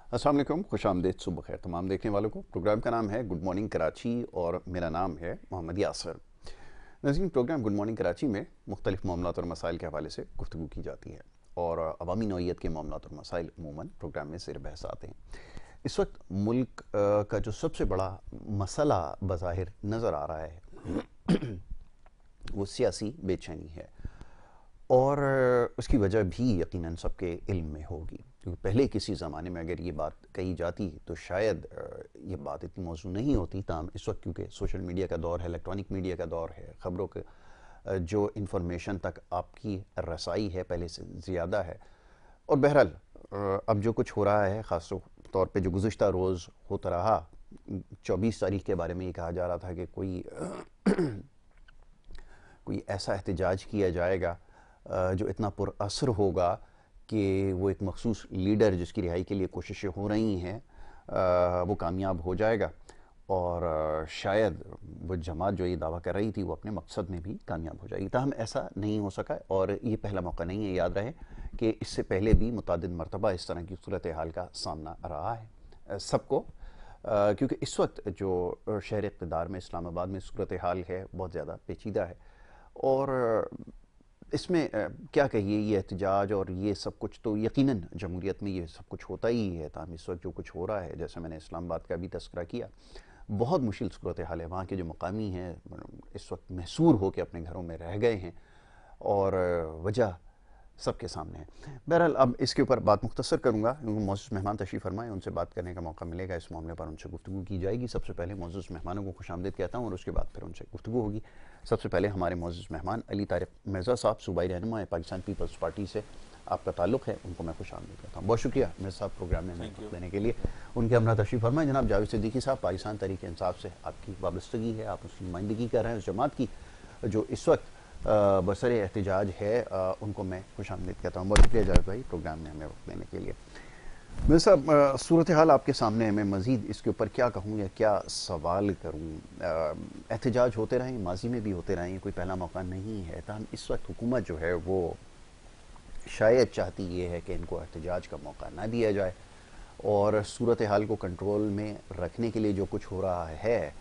अस्सलाम वालेकुम, खुश आमदीद, सुबह खैर तमाम देखने वालों को। प्रोग्राम का नाम है गुड मॉर्निंग कराची और मेरा नाम है मोहम्मद यासर। नाज़रीन, प्रोग्राम गुड मॉर्निंग कराची में मुख्तलिफ मामलात और मसाइल के हवाले से गुफ्तगू की जाती है और अवामी नौइयत के मामलात और मसाइल अमूमन प्रोग्राम में ज़ेर बहस आते हैं। इस वक्त मुल्क का जो सबसे बड़ा मसला बज़ाहिर नज़र आ रहा है वो सियासी बेचैनी है और उसकी वजह भी यकीनन सबके इल्म में होगी, क्योंकि पहले किसी ज़माने में अगर ये बात कही जाती तो शायद ये बात इतनी मौजूद नहीं होती। ताम इस वक्त क्योंकि सोशल मीडिया का दौर है, इलेक्ट्रॉनिक मीडिया का दौर है, ख़बरों के जो इन्फॉर्मेशन तक आपकी रसाई है पहले से ज़्यादा है। और बहरहाल अब जो कुछ हो रहा है, ख़ास तौर पे जो गुज़िश्ता रोज़ होता रहा, 24 तारीख के बारे में ये कहा जा रहा था कि कोई ऐसा एहतजाज किया जाएगा जो इतना पुरअसर होगा कि वो एक मखसूस लीडर जिसकी रिहाई के लिए कोशिशें हो रही हैं वो कामयाब हो जाएगा और शायद वो जमात जो ये दावा कर रही थी वो अपने मकसद में भी कामयाब हो जाएगी। ताहम ऐसा नहीं हो सका और ये पहला मौका नहीं है। याद रहे कि इससे पहले भी मुतअद्दिद मरतबा इस तरह की सूरत हाल का सामना रहा है सबको, क्योंकि इस वक्त जो शहर इक़्तिदार में इस्लामाबाद में सूरत हाल है बहुत ज़्यादा पेचीदा है और इसमें क्या कहिए, ये एहतजाज और ये सब कुछ तो यकीनन जमहूरियत में ये सब कुछ होता ही है। ताहम इस वक्त जो कुछ हो रहा है, जैसे मैंने इस्लामाबाद का भी तस्करा किया, बहुत मुश्किल सूरत हाल है। वहाँ के जो मकामी हैं इस वक्त महसूर हो के अपने घरों में रह गए हैं और वजह सबके सामने है। बहरहाल अब इसके ऊपर बात मुख्तसर करूँगा, क्योंकि मौजूद मेहमान तशरीफ़ फरमाएँ, उनसे बात करने का मौका मिलेगा। इस मामले पर उनसे गुफ्तगू की जाएगी। सबसे पहले मौजूद मेहमानों को खुशामदीद कहता हूँ और उसके बाद फिर उनसे गुफ्तगू होगी। सबसे पहले हमारे मौजूद मेहमान अली तारिक मिर्ज़ा साहब, सूबाई रहनुमा पाकिस्तान पीपल्स पार्टी से आपका ताल्लुक़ है, उनको मैं खुशामदीद कहता हूँ। बहुत शुक्रिया मिर्ज़ा साहब प्रोग्राम में वक्त देने के लिए। उनके हमरा तशरीफ़ फरमाएँ। जनाब जावेद सिद्दीकी साहब, पाकिस्तान तहरीक इंसाफ से आपकी वाबस्तगी है, आप उसकी नुमाइंदगी कर रहे हैं उस जमात की जो इस वक्त बसर एहतजाज है, उनको मैं खुशामदीद कहता हूँ। बहुत शुक्रिया जावेद भाई प्रोग्राम में हमें वक्त देने के लिए। मेरे साहब, सूरत हाल आपके सामने है, मैं मज़ीद इसके ऊपर क्या कहूँ या क्या सवाल करूँ। एहतजाज होते रहें, माजी में भी होते रहें, कोई पहला मौका नहीं है। ताहम इस वक्त हुकूमत जो है वो शायद चाहती ये है कि इनको एहतजाज का मौका ना दिया जाए और सूरत हाल को कंट्रोल में रखने के लिए जो कुछ हो रहा है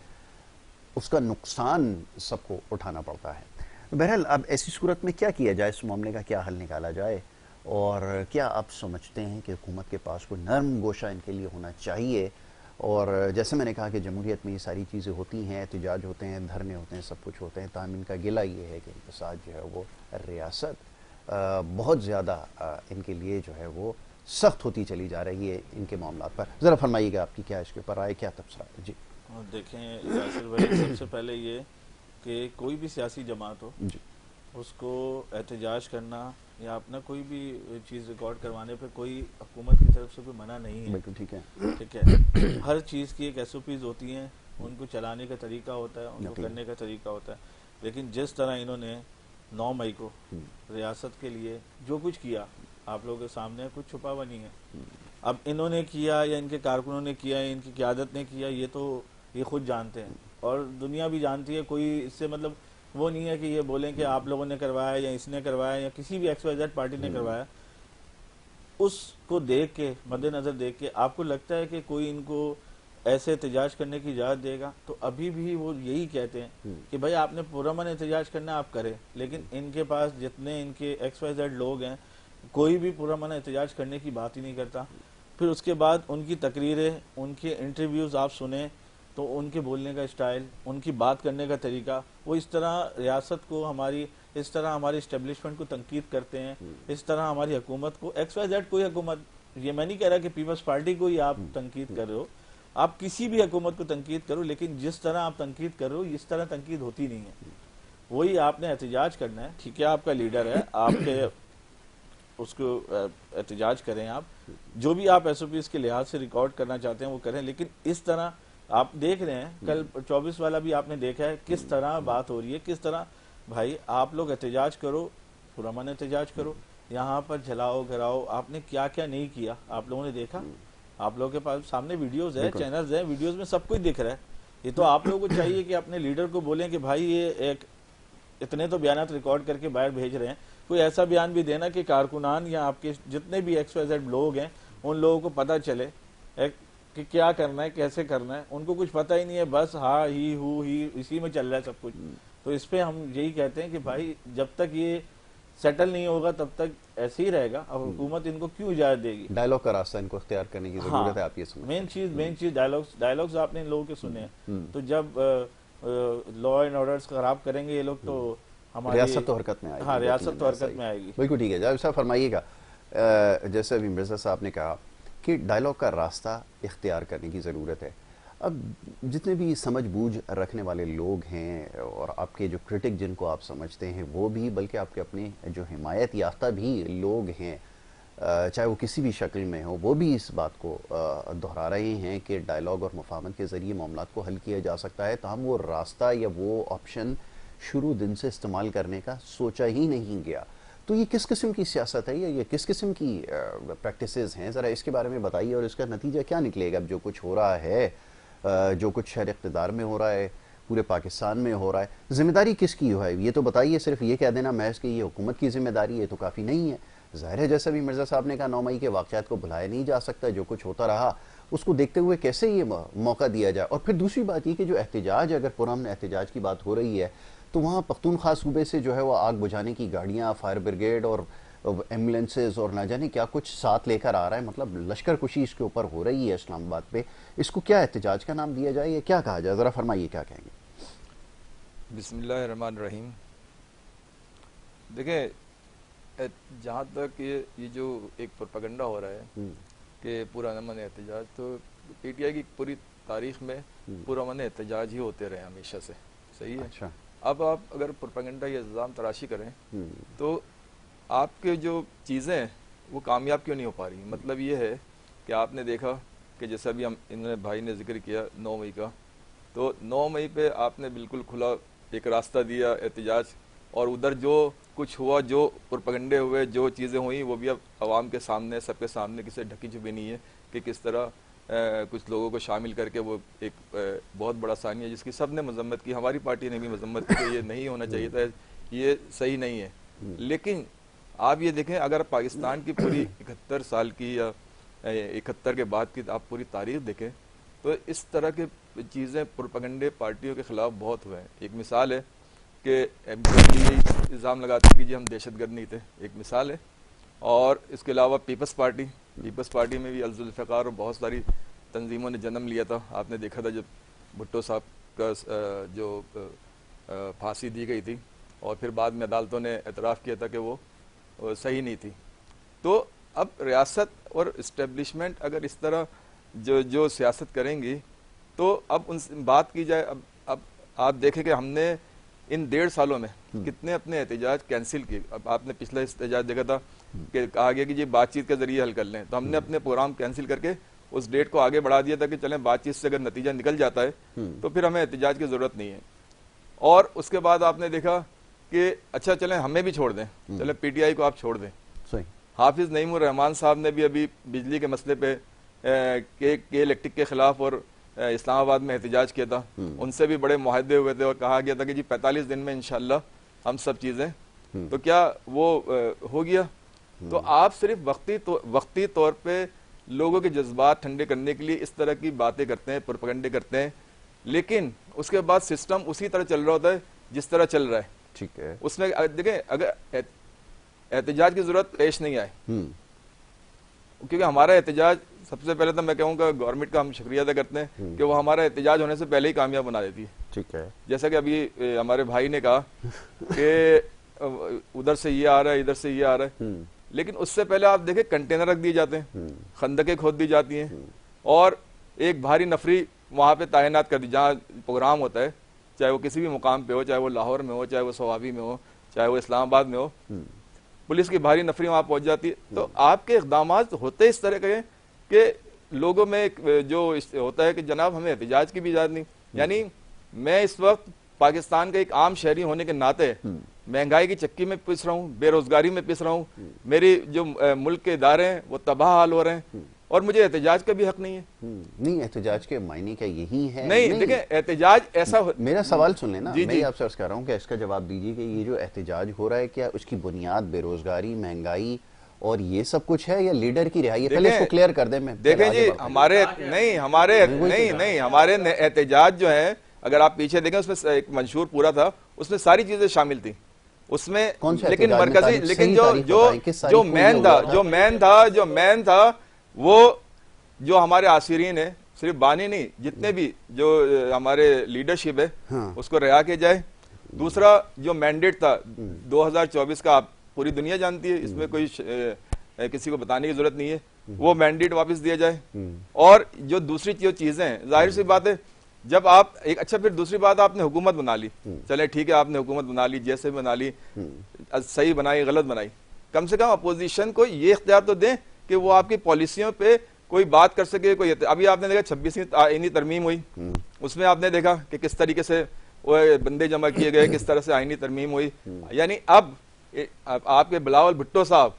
उसका नुकसान सबको उठाना पड़ता है। बहरहाल अब ऐसी सूरत में क्या किया जाए, इस मामले का क्या हल निकाला जाए और क्या आप समझते हैं कि हुकूमत के पास कोई नरम गोशा इनके लिए होना चाहिए? और जैसे मैंने कहा कि जमहूरियत में ये सारी चीज़ें होती हैं, एहतजाज होते हैं, धरने होते हैं, सब कुछ होते हैं। ताहम इनका गिला ये है कि इनके साथ जो है वो रियासत बहुत ज़्यादा इनके लिए जो है वो सख्त होती चली जा रही है इनके मामलात पर। ज़रा फरमाइएगा आपकी क्या इसके ऊपर राय, क्या तबसरा है? जी देखें यासिर भाई, सबसे पहले ये कि कोई भी सियासी जमात हो जी उसको एहतजाज करना या अपना कोई भी चीज़ रिकॉर्ड करवाने पे कोई हुकूमत की तरफ से कोई मना नहीं है। बिल्कुल ठीक है। ठीक है, हर चीज़ की एक एसओपीज़ होती हैं, उनको चलाने का तरीका होता है, उनको करने का तरीका होता है। लेकिन जिस तरह इन्होंने 9 मई को रियासत के लिए जो कुछ किया, आप लोगों के सामने कुछ छुपा हुआ नहीं है। अब इन्होंने किया या इनके कारकुनों ने किया या इनकी क़यादत ने किया, ये तो ये खुद जानते हैं और दुनिया भी जानती है। कोई इससे मतलब वो नहीं है कि ये बोलें कि आप लोगों ने करवाया या इसने करवाया या किसी भी XYZ पार्टी ने करवाया। उसको देख के, मद्देनज़र देख के आपको लगता है कि कोई इनको ऐसे एहतजाज करने की इजाज़त देगा? तो अभी भी वो यही कहते हैं कि भाई आपने पुरअमन एहतजाज करना आप करें, लेकिन इनके पास जितने इनके XYZ लोग हैं कोई भी पुरअमन एहतजाज करने की बात ही नहीं करता। फिर उसके बाद उनकी तकरीरें, उनके इंटरव्यूज़ आप सुने तो उनके बोलने का स्टाइल, उनकी बात करने का तरीका, वो इस तरह रियासत को हमारी, इस तरह हमारी इस्टेब्लिशमेंट को तनकीद करते हैं, इस तरह हमारी हुकूमत को, XYZ कोई हुकूमत, ये मैं नहीं कह रहा कि पीपल्स पार्टी को ही आप तनकीद कर रहे हो, आप किसी भी हुकूमत को तनकीद करो, लेकिन जिस तरह आप तनकीद कर रहे हो इस तरह तनकीद होती नहीं है। वही आपने एहतजाज करना है, ठीक है, आपका लीडर है, आपके उसको एहतजाज करें, आप जो भी आप SOPs के लिहाज से रिकॉर्ड करना चाहते हैं वो करें, लेकिन इस तरह आप देख रहे हैं कल 24 वाला भी आपने देखा है किस तरह बात हो रही है, किस तरह। भाई आप लोग एहतजाज करो, पुरअमन एहतजाज करो, यहाँ पर जलाओ गिराओ, आपने क्या क्या नहीं किया आप लोगों ने देखा? आप लोगों के पास सामने वीडियोस है, चैनल्स है, वीडियोस में सब कुछ दिख रहा है। ये तो आप लोगों को चाहिए कि अपने लीडर को बोलें कि भाई ये एक इतने तो बयानात रिकॉर्ड करके बाहर भेज रहे हैं, कोई ऐसा बयान भी देना कि कारकुनान या आपके जितने भी XYZ लोग हैं उन लोगों को पता चले कि क्या करना है, कैसे करना है, उनको कुछ पता ही नहीं है, बस हाँ ही हु ही इसी में चल रहा है सब कुछ। तो इस पे हम यही कहते हैं कि भाई जब तक ये सेटल नहीं होगा तब तक ऐसे ही रहेगा। अब हुकूमत इनको क्यों इजाजत देगी? डायलॉग का रास्ता इनको इख्तियार करने की जरूरत है, आप ये समझ। मेन चीज डायलॉग्स आपने इन लोगों के सुने हैं, तो जब लॉ एंड ऑर्डर्स खराब करेंगे ये लोग तो हमारी रियासत तो हरकत में आएगी। हाँ, रियासत तो हरकत में आएगी। बिल्कुल ठीक है। जावेद साहब फरमाइएगा, जैसे अभी मिर्ज़ा साहब ने कहा कि डायलॉग का रास्ता इख्तियार करने की ज़रूरत है। अब जितने भी समझ बूझ रखने वाले लोग हैं और आपके जो क्रिटिक जिनको आप समझते हैं वो भी, बल्कि आपके अपने जो हिमायत याफ्ता भी लोग हैं, चाहे वो किसी भी शक्ल में हो, वो भी इस बात को दोहरा रहे हैं कि डायलॉग और मुफाहमत के ज़रिए मामलात को हल किया जा सकता है। ताहम वो रास्ता या वो ऑप्शन शुरू दिन से इस्तेमाल करने का सोचा ही नहीं गया। तो ये किस किस्म की सियासत है, ये किस किस्म की प्रैक्टिसेस हैं, ज़रा इसके बारे में बताइए और इसका नतीजा क्या निकलेगा? अब जो कुछ हो रहा है, जो कुछ शहर इक़्तिदार में हो रहा है, पूरे पाकिस्तान में हो रहा है, ज़िम्मेदारी किसकी है ये तो बताइए। सिर्फ ये कह देना महज कि ये हुकूमत की ज़िम्मेदारी है तो काफ़ी नहीं है। ज़ाहिर है, जैसा भी मिर्ज़ा साहब ने कहा, 9 मई के वाक़यात को भुलाया नहीं जा सकता। जो कुछ होता रहा उसको देखते हुए कैसे ये मौका दिया जाए। और फिर दूसरी बात ये कि जो एहतजाज, अगर पुरअमन एहतजाज की बात हो रही है तो वहाँ पख्तूनख्वा सूबे से जो है वो आग बुझाने की गाड़ियाँ, फायर ब्रिगेड और एम्बुलेंसेज और ना जाने क्या कुछ साथ लेकर आ रहा है। मतलब लश्कर कुशी इसके ऊपर हो रही है इस्लामाबाद पे। इसको क्या एहतजाज का नाम दिया जाए या क्या कहा जाए? ज़रा फरमाइए, क्या कहेंगे? बिस्मिल्लाहिर्रहमानिर्रहीम। देखिए, जहाँ तक ये जो एक प्रोपेगेंडा हो रहा है कि पूरा अमन एहतजाज, तो पीटीआई की पूरी तारीख में पूरा अमन एहतजाज ही होते रहे हमेशा से। सही है। अच्छा। अब आप अगर प्रोपेगेंडा या इल्ज़ाम तराशी करें तो आपके जो चीज़ें हैं वो कामयाब क्यों नहीं हो पा रही? मतलब ये है कि आपने देखा कि जैसा भी हम इन्होंने भाई ने जिक्र किया 9 मई का, तो 9 मई पे आपने बिल्कुल खुला एक रास्ता दिया एहतजाज, और उधर जो कुछ हुआ, जो प्रोपेगेंडे हुए, जो चीज़ें हुई, वो भी अब आवाम के सामने, सबके सामने, किसी ढकी छुपी नहीं है कि किस तरह कुछ लोगों को शामिल करके वो एक बहुत बड़ा सानिया जिसकी सब ने मजम्मत की, हमारी पार्टी ने भी मजम्मत की कि ये नहीं होना चाहिए था, ये सही नहीं है। लेकिन आप ये देखें, अगर पाकिस्तान की पूरी 71 साल की या 71 के बाद की आप पूरी तारीख देखें तो इस तरह के चीज़ें प्रोपेगेंडे पार्टियों के ख़िलाफ़ बहुत हुए हैं। एक मिसाल है कि इल्ज़ाम लगाते कि जी हम दहशतगर्द नहीं थे, एक मिसाल है। और इसके अलावा पीपल्स पार्टी में भी जुल्फ़िकार और बहुत सारी तंजीमों ने जन्म लिया था। आपने देखा था जब भुट्टो साहब का जो फांसी दी गई थी और फिर बाद में अदालतों ने एतराफ़ किया था कि वो सही नहीं थी। तो अब रियासत और इस्टेब्लिशमेंट अगर इस तरह जो सियासत करेंगी तो अब उनसे बात की जाए। अब आप देखें कि हमने इन 1.5 सालों में कितने अपने एहतजाज कैंसिल किए। अब आपने पिछला एहतजाज देखा था कि कहा गया कि जी बातचीत के जरिए हल कर लें, तो हमने अपने प्रोग्राम कैंसिल करके उस डेट को आगे बढ़ा दिया था कि चलें बातचीत से अगर नतीजा निकल जाता है तो फिर हमें एहतजाज की ज़रूरत नहीं है। और उसके बाद आपने देखा कि अच्छा चलें हमें भी छोड़ दें, चलें पीटीआई को आप छोड़ दें। सही। हाफिज नईमुर रहमान साहब ने भी अभी बिजली के मसले पे के इलेक्ट्रिक के खिलाफ और इस्लामाबाद में एहतजाज किया था, उनसे भी बड़े मुआहदे हुए थे और कहा गया था कि जी 45 दिन में इंशाल्लाह हम सब चीज़ें, तो क्या वो हो गया? तो आप सिर्फ वक्ती तौर पे लोगों के जज्बात ठंडे करने के लिए इस तरह की बातें करते हैं, प्रोपेगेंडे करते हैं, लेकिन उसके बाद सिस्टम उसी तरह चल रहा होता है जिस तरह चल रहा है। ठीक है। उसमें देखें, अगर एहतजाज की जरूरत पेश नहीं आए, क्योंकि हमारा एहतजाज, सबसे पहले तो मैं कहूँगा गवर्नमेंट का हम शुक्रिया अदा करते हैं कि वो हमारा एहतजाज होने से पहले ही कामयाब बना देती है। ठीक है। जैसा कि अभी हमारे भाई ने कहा कि उधर से ये आ रहा है, इधर से ये आ रहा है, लेकिन उससे पहले आप देखें कंटेनर रख दिए जाते हैं, खंदकें खोद दी जाती हैं और एक भारी नफरी वहाँ पे तैनात कर दी जहाँ प्रोग्राम होता है, चाहे वो किसी भी मुकाम पे हो, चाहे वो लाहौर में हो, चाहे वो सवाबी में हो, चाहे वो इस्लामाबाद में हो, पुलिस की भारी नफरी वहाँ पहुँच जाती है। तो आपके इक़दाम होते इस तरह के कि लोगों में जो होता है कि जनाब हमें एहतजाज की भी इजाज़त नहीं। यानी मैं इस वक्त पाकिस्तान का एक आम शहरी होने के नाते महंगाई की चक्की में पिस रहा हूँ, बेरोजगारी में पिस रहा हूँ, मेरी जो मुल्क के इदारे हैं वो तबाह हाल हो रहे हैं और मुझे एहतजाज का भी हक नहीं है। नहीं, एहतजाज के मायने क्या यही है? नहीं, देखिए एहतजाज ऐसा मेरा सवाल सुन लेना, जी, मैं आपसे अर्ज कर रहा हूँ कि इसका जवाब दीजिए कि ये जो एहतजाज हो रहा है क्या उसकी बुनियाद बेरोजगारी, महंगाई और ये सब कुछ है या लीडर की रिहाई है? पहले इसको क्लियर कर दे। मैं देखें जी, हमारे एहतजाज जो है, अगर आप पीछे देखें उसमें एक मंशूर पूरा था, उसमें सारी चीजें शामिल थी उसमें, लेकिन मरकजी, लेकिन जो मैन था वो जो हमारे आसिरीन है, सिर्फ बानी नहीं, जितने भी जो हमारे लीडरशिप है, हाँ। उसको रिहा किया जाए। दूसरा जो मैंडेट था 2024 का, आप पूरी दुनिया जानती है, इसमें कोई किसी को बताने की जरूरत नहीं है, वो मैंडेट वापस दिया जाए। और जो दूसरी जो चीजें हैं, जाहिर सी बात है, जब आप एक अच्छा, फिर दूसरी बात, आपने हुकूमत बना ली, चले ठीक है, आपने हुकूमत बना ली, जैसे बना ली, सही बनाई गलत बनाई, कम से कम अपोजिशन को ये इख्तियार तो दें कि वो आपकी पॉलिसियों पे कोई बात कर सके। कोई अभी आपने देखा 26वीं आईनी तरमीम हुई, उसमें आपने देखा कि किस तरीके से वो बंदे जमा किए गए, किस तरह से आईनी तरमीम हुई। यानी अब आपके बिलावल भुट्टो साहब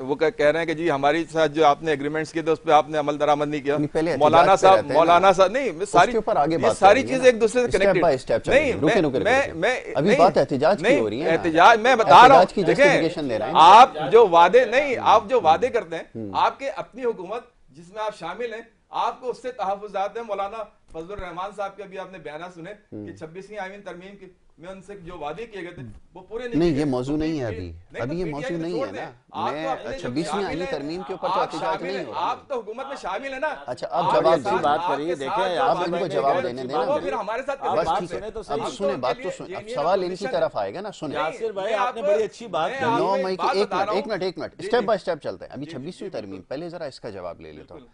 वो कह रहे हैं कि जी हमारी साथ जो आपने एग्रीमेंट्स किए थे उस पर आपने अमल दरामद नहीं किया। मौलाना साहब नहीं, सारी चीजें एक दूसरे से कनेक्टेड नहीं। मैं अभी बात एहतजाज की हो रही है, एहतजाज मैं बता रहा हूँ। देखें, आप जो वादे नहीं, आप जो वादे करते हैं, आपके अपनी हुकूमत जिसमें आप शामिल हैं, आपको उससे तहफ़्फ़ुज़ात हैं। मौलाना फजलुर रहमान साहब के अभी आपने बयान सुने कि 26वीं आईनी तरमीम में उनसे जो वादे किए गए थे वो पूरे नहीं। ये मौजूद नहीं है अभी ये मौजूद नहीं है ना। मैं 26वीं आईनी तरमीम के ऊपर तो एहतजाज नहीं हो रहा। आप तो हुकूमत में शामिल है ना। अच्छा, अब जवाब की बात करिए, देखें आप इनको जवाब देने देना, फिर हमारे साथ बस ठीक है। अब सुने बात तो सुने, अब सवाल इनकी तरफ आएगा ना। सुने यासिर भाई, आपने बड़ी अच्छी बात 9 मई की, एक मिनट स्टेप बाय स्टेप चलते हैं। अभी 26वीं तरमीम, पहले जरा इसका जवाब ले लेता हूँ।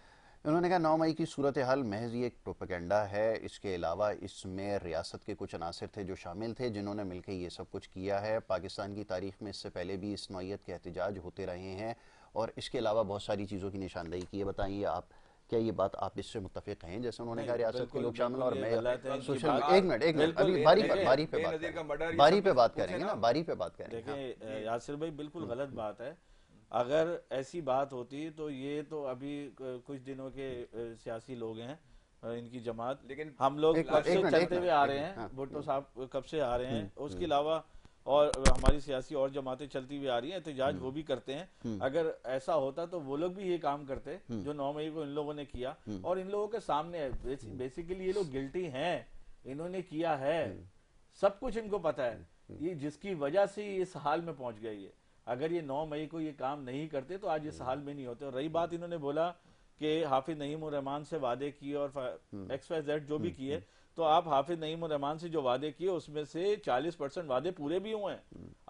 उन्होंने कहा 9 मई की सूरत हाल महज ये एक प्रोपेगेंडा है, इसके अलावा इसमें रियासत के कुछ अनासिर थे जो शामिल थे, जिन्होंने मिलकर ये सब कुछ किया है। पाकिस्तान की तारीख में इससे पहले भी इस नौइयत के एहतजाज होते रहे हैं और इसके अलावा बहुत सारी चीज़ों की निशानदेही की है। बताइए आप, क्या ये बात आप इससे मुत्तफिक हैं? जैसे उन्होंने कहा रियासत के लोग शामिल, और मैं सोशल, एक मिनट अभी बारी पे बात करेंगे ना, बारी पे बात करेंगे। देखिए यासिर भाई, बिल्कुल गलत बात है। अगर ऐसी बात होती तो ये तो अभी कुछ दिनों के सियासी लोग हैं, इनकी जमात, लेकिन हम लोग कब से चलते हुए आ रहे हैं, भुट्टो साहब कब से आ रहे हैं, उसके अलावा और हमारी सियासी और जमातें चलती हुई आ रही हैं, एहतजाज वो भी करते हैं। अगर ऐसा होता तो वो लोग भी ये काम करते जो 9 मई को इन लोगों ने किया, और इन लोगों के सामने बेसिकली ये लोग गिल्टी हैं, इन्होंने किया है, सब कुछ इनको पता है, ये जिसकी वजह से इस हाल में पहुंच गई है। अगर ये 9 मई को ये काम नहीं करते तो आज इस हाल में नहीं होते। और रही बात, इन्होंने बोला कि हाफिज नईम उर रहमान से वादे किए और XYZ जो भी किए, तो आप हाफिज नईम उर रहमान से जो वादे किए उसमें से 40% वादे पूरे भी हुए हैं,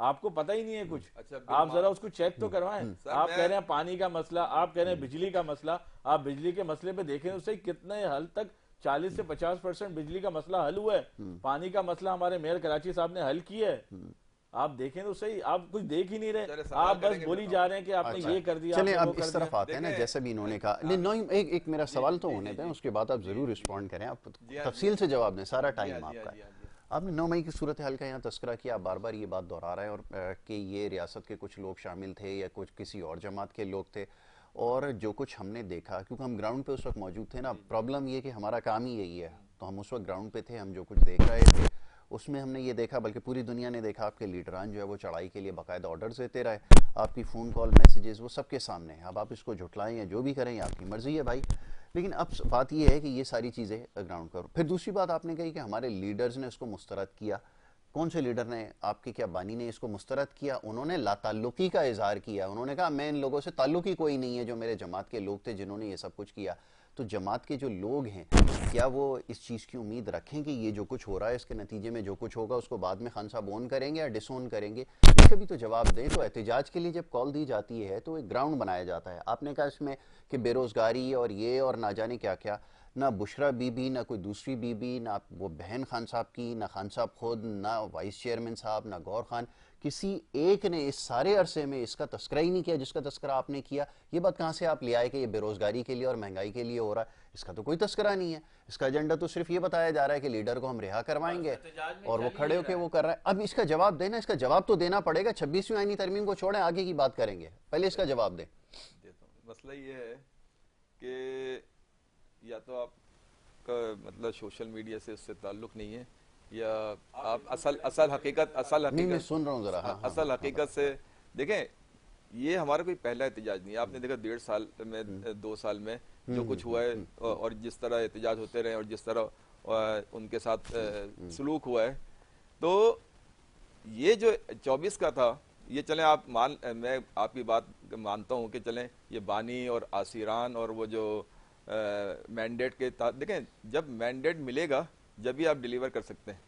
आपको पता ही नहीं है कुछ। आप जरा उसको चेक तो करवाएं। आप कह रहे हैं पानी का मसला, आप कह रहे हैं बिजली का मसला, आप बिजली के मसले पे देखें उससे कितने हल तक 40 से 50% बिजली का मसला हल हुआ है। पानी का मसला हमारे मेयर कराची साहब ने हल किया है, आप देखें तो सही, आप कुछ देख ही नहीं रहे, आप बस बोली जा रहे हैं कि आपने ये कर दिया। चलिए अब इस तरफ आते हैं ना, जैसे भी इन्होंने कहा। नहीं, एक मेरा सवाल तो होने दें, उसके बाद आप जरूर रिस्पॉन्ड करें, आप तफसील से जवाब दें, सारा टाइम आपका है। आपने 9 मई की सूरत हाल का यहाँ तस्करा किया, आप बार बार ये बात दोहरा रहे हैं और कि ये रियासत के कुछ लोग शामिल थे या कुछ किसी और जमात के लोग थे, और जो कुछ हमने देखा, क्योंकि हम ग्राउंड पे उस वक्त मौजूद थे ना, प्रॉब्लम ये कि हमारा काम ही यही है, तो हम उस वक्त ग्राउंड पे थे, हम जो कुछ देख रहे थे उसमें हमने ये देखा, बल्कि पूरी दुनिया ने देखा, आपके लीडरान जो है वो चढ़ाई के लिए बाकायदा ऑर्डर्स देते रहे, आपकी फ़ोन कॉल मैसेजेस वो सबके सामने हैं। अब आप इसको झुटलाएं या जो भी करें, आपकी मर्ज़ी है भाई, लेकिन अब बात ये है कि ये सारी चीज़ें ग्राउंड करो। फिर दूसरी बात आपने कही कि हमारे लीडर्स ने इसको मुस्तरद किया। कौन से लीडर ने? आपके क्या बानी ने इसको मुस्तरद किया? उन्होंने लाताल्लुकी का इजहार किया, उन्होंने कहा मैं इन लोगों से ताल्लुक ही कोई नहीं है, जो मेरे जमात के लोग थे जिन्होंने ये सब कुछ किया। तो जमात के जो लोग हैं, क्या वो इस चीज़ की उम्मीद रखें कि ये जो कुछ हो रहा है इसके नतीजे में जो कुछ होगा उसको बाद में खान साहब ओन करेंगे या डिसोन करेंगे? इसका भी तो जवाब दें। तो एहतजाज के लिए जब कॉल दी जाती है तो एक ग्राउंड बनाया जाता है। आपने कहा इसमें कि बेरोज़गारी और ये और ना जाने क्या क्या, ना बुशरा बीबी, ना कोई दूसरी बीबी, ना वो बहन खान साहब की, ना खान साहब खुद, ना वाइस चेयरमैन साहब, ना गौर खान, किसी एक ने इस सारे अरसे में इसका तस्करा ही नहीं किया जिसका तस्करा आपने किया। ये बात कहाँ से आप ले आए कि ये बेरोजगारी के लिए और महंगाई के लिए हो रहा है? इसका तो कोई तस्करा नहीं है। इसका एजेंडा तो सिर्फ ये बताया जा रहा है कि लीडर को हम रिहा करवाएंगे और वो खड़े होकर वो कर रहा है। अब इसका जवाब देना, इसका जवाब तो देना पड़ेगा। 26वीं आईनी तरमीम को छोड़ें, आगे की बात करेंगे, पहले इसका जवाब दें। मसला ये है कि या तो आपका मतलब सोशल मीडिया से उससे ताल्लुक नहीं है, या आप असल हकीकत सुन रहा हूँ जरा। असल हकीकत से देखें। ये हमारा कोई पहला एहतजाज नहीं है। आपने देखा 1.5 साल में 2 साल में जो कुछ हुआ है और जिस तरह एहतजाज होते रहे और जिस तरह उनके साथ सलूक हुआ है, तो ये जो 24 का था, ये चलें आप मैं आपकी बात मानता हूँ कि चलें ये बानी और आसिरान और वो जो मैंडेट के देखें, जब मैंडेट मिलेगा जब भी आप डिलीवर कर सकते हैं,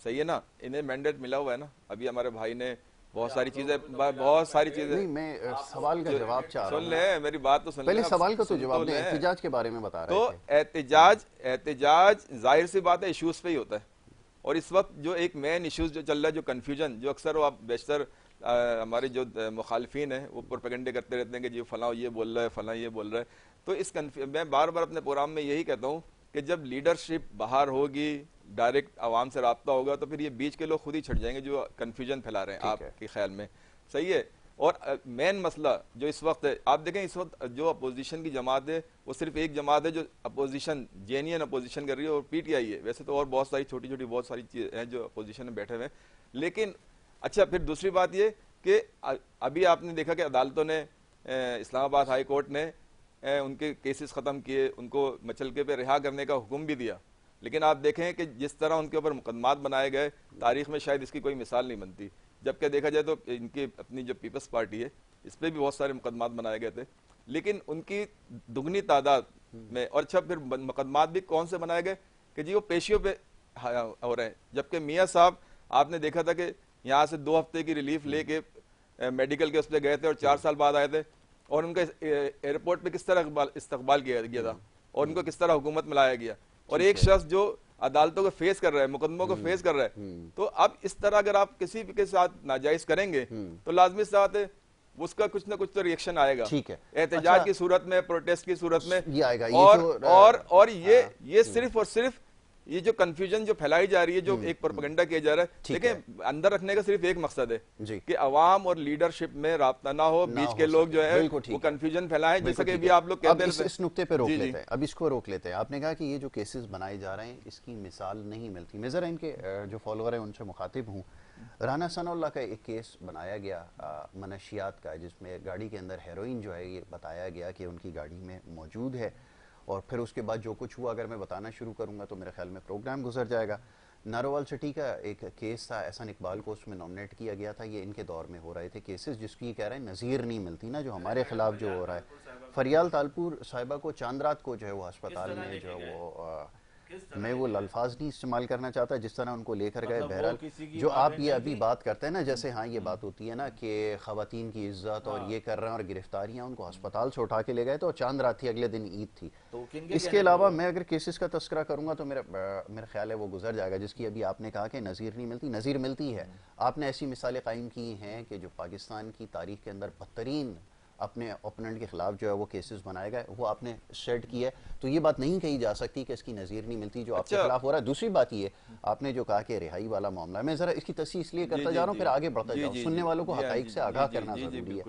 सही है ना। इन्हें मैंडेट मिला हुआ है ना, अभी हमारे भाई ने बहुत सारी चीजें नहीं, मैं सवाल का जवाब चाह रहा हूं। सुन ले, मेरी बात तो सुन ले। पहले सवाल का तो जवाब दें, एहतिजाज के बारे में बता रहे थे। तो एहतिजाज जाहिर सी बात है इश्यूज पे ही होता है, और इस वक्त जो एक मेन इश्यूज जो चल रहा है, जो कन्फ्यूजन, जो अक्सर वो आप बेशतर हमारे जो मुखालफिन है वो प्रोपेगेंडे करते रहते हैं कि जी फलां ये बोल रहा है, फलां ये बोल रहा है। तो इस मैं बार बार अपने प्रोग्राम में यही कहता हूँ कि जब लीडरशिप बाहर होगी, डायरेक्ट आवाम से रब्ता होगा, तो फिर ये बीच के लोग खुद ही छट जाएंगे जो कन्फ्यूजन फैला रहे हैं आपके ख्याल में, सही है। और मेन मसला जो इस वक्त है, आप देखें इस वक्त जो अपोजिशन की जमात है वो सिर्फ एक जमात है जो अपोजिशन, जेन्युइन अपोजिशन कर रही है, और पीटीआई है। वैसे तो और बहुत सारी छोटी छोटी बहुत सारी चीज़ें हैं जो अपोजिशन में बैठे हुए हैं, लेकिन अच्छा, फिर दूसरी बात ये कि अभी आपने देखा कि अदालतों ने, इस्लामाबाद हाई कोर्ट ने उनके केसेस ख़त्म किए, उनको मचलके पे रिहा करने का हुक्म भी दिया, लेकिन आप देखें कि जिस तरह उनके ऊपर मुकदमात बनाए गए, तारीख में शायद इसकी कोई मिसाल नहीं बनती। जबकि देखा जाए तो इनकी अपनी जो पीपल्स पार्टी है इस पर भी बहुत सारे मुकदमात बनाए गए थे, लेकिन उनकी दुगनी तादाद में। और अच्छा, फिर मुकदमात भी कौन से बनाए गए कि जी वो पेशियों पे हो रहे हैं, जबकि मियाँ साहब आपने देखा था कि यहाँ से 2 हफ्ते की रिलीफ लेके मेडिकल के उस पर गए थे और 4 साल बाद आए थे, और उनका एयरपोर्ट पे किस तरह इस्तकबाल किया गया था और उनको किस तरह हुकूमत में लाया गया। और एक शख्स जो अदालतों को फेस कर रहा है, मुकदमों को फेस कर रहा है, तो अब इस तरह अगर आप किसी के साथ नाजायज करेंगे तो लाजमी साथ है उसका कुछ ना कुछ तो रिएक्शन आएगा। ठीक है, एहतजाज की सूरत में, प्रोटेस्ट की सूरत में ये आएगा। और ये सिर्फ और सिर्फ ये जो कंफ्यूजन जो फैलाई जा रही है, जो एक प्रोपेगेंडा किया जा रहा है, देखिए अंदर रखने का सिर्फ एक मकसद है कि अवाम और लीडरशिप में राब्ता ना हो, बीच के लोग जो है वो कंफ्यूजन फैलाएं, जैसा कि भी आप लोग कहते हैं। इस नुक्ते पे रोक लेते हैं, अब इसको रोक लेते हैं। आपने कहा कि ये जो केसेस बनाए जा रहे हैं इसकी मिसाल नहीं मिलती। मैं जरा इनके जो फॉलोअर है उनसे मुखातिब हूँ। राना सनाउल्लाह का एक केस बनाया गया मनशियात का, जिसमें गाड़ी के अंदर हेरोइन जो है ये बताया गया कि उनकी गाड़ी में मौजूद है, और फिर उसके बाद जो कुछ हुआ अगर मैं बताना शुरू करूंगा तो मेरे ख्याल में प्रोग्राम गुजर जाएगा। नारोवाल सिटी का एक केस था, एहसान इकबाल को उसमें नॉमिनेट किया गया था। ये इनके दौर में हो रहे थे केसेस जिसकी कह रहे हैं नज़ीर नहीं मिलती ना, जो हमारे खिलाफ जो हो रहा है। फरियाल तालपुर साहिबा को चांद रात को जो है वो अस्पताल में जो है वो, मैं वो अल्फाज नहीं इस्तेमाल करना चाहता जिस तरह उनको लेकर गए। बहरहाल जो आप ये अभी बात करते हैं ना, जैसे हाँ ये बात होती है ना कि खवातीन की इज्जत और ये कर रहे हैं और गिरफ्तारियां, उनको अस्पताल से उठा के ले गए तो चांद रात थी, अगले दिन ईद थी। तो इसके अलावा मैं अगर केसेस का तस्करा करूंगा तो मेरा ख्याल है वो गुजर जाएगा, जिसकी अभी आपने कहा कि नज़ीर नहीं मिलती। नज़ीर मिलती है। आपने ऐसी मिसालें कायम की हैं कि जो पाकिस्तान की तारीख के अंदर बदतरीन अपने ओपोनेंट के खिलाफ जो है वो केसेस बनाए गए, वो आपने सेट किया है, तो ये बात नहीं कही जा सकती कि इसकी नज़ीर नहीं मिलती जो आपके खिलाफ हो रहा है। दूसरी बात ये, आपने जो कहा कि रिहाई वाला मामला है, मैं जरा इसकी तस्सीह इसलिए करता जा रहा हूँ, फिर आगे बढ़ता जाऊँ। सुनने वालों को हक़ाइक़ से आगाह करना ज़रूरी है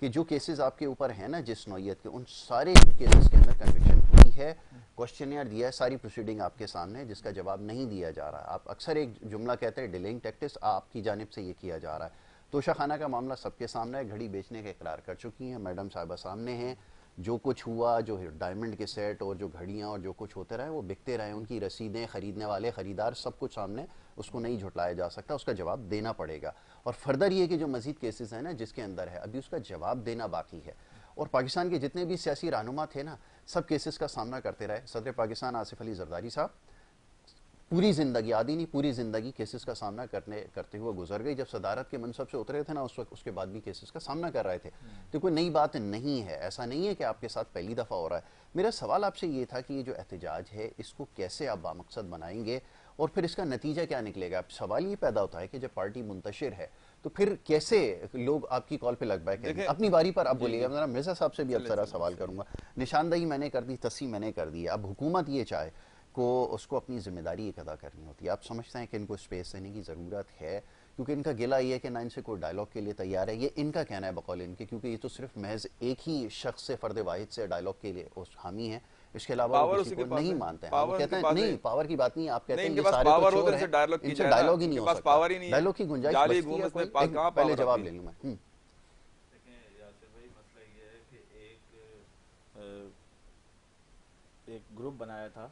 कि जो केसेस आपके ऊपर हैं ना जिस नौइयत के, उन सारे केसेस के अंदर कन्विक्शन हुई है, क्वेश्चनर दिया है, सारी प्रोसीडिंग आपके सामने है, जिसका जवाब नहीं दिया जा रहा। आप अक्सर एक जुमला कहते हैं डिलेइंग टैक्टिक्स, आपकी जानिब से ये किया जा रहा है। तोशा खाना का मामला सबके सामने है, घड़ी बेचने का इकरार कर चुकी हैं, मैडम साहिबा सामने हैं। जो कुछ हुआ, जो डायमंड के सेट और जो घड़ियाँ और जो कुछ होते रहे वो बिकते रहे, उनकी रसीदें, खरीदने वाले, ख़रीदार, सब कुछ सामने, उसको नहीं झुटलाया जा सकता, उसका जवाब देना पड़ेगा। और फर्दर ये कि जो मज़ीद केसेस हैं ना जिसके अंदर है, अभी उसका जवाब देना बाकी है। और पाकिस्तान के जितने भी सियासी रहनुमा थे ना, सब केसेस का सामना करते रहे। सदर पाकिस्तान आसिफ अली जरदारी साहब पूरी ज़िंदगी, आधी नहीं पूरी ज़िंदगी केसेस का सामना करते हुए गुजर गई। जब सदारत के मनसब से उतरे थे ना उस वक्त, उसके बाद भी केसेस का सामना कर रहे थे। तो कोई नई बात नहीं है, ऐसा नहीं है कि आपके साथ पहली दफ़ा हो रहा है। मेरा सवाल आपसे ये था कि ये जो एहतजाज है इसको कैसे आप बामकसद बनाएंगे और फिर इसका नतीजा क्या निकलेगा। अब सवाल ये पैदा होता है कि जब पार्टी मुंतशिर है तो फिर कैसे लोग आपकी कॉल पे लग बैठे। अपनी बारी पर अब बोलिएगा। मेरा मिर्ज़ा साहब से भी अब सारा सवाल करूँगा। निशानदही मैंने कर दी, तस्सीह मैंने कर दी, अब हुकूमत ये चाहे को उसको अपनी जिम्मेदारी एक अदा करनी होती है। आप समझते हैं कि इनको स्पेस देने की ज़रूरत है, क्योंकि इनका गिला ये है कि ना इनसे कोई डायलॉग के लिए तैयार है, ये इनका कहना है बकौल इनके, क्योंकि ये तो सिर्फ महज एक ही शख्स से, फ़र्द वाहिद से डायलॉग के लिए उस हामी है, इसके अलावा वो किसी को नहीं मानते हैं। वो कहते हैं नहीं, पावर की बात नहीं, आप कहते हैं ये सारे तो चोर हैं, इनसे डायलॉग ही नहीं हो सकता, डायलॉग की गुंजाइश बचती है। पहले जवाब ले लूँ मैं। ग्रुप बनाया था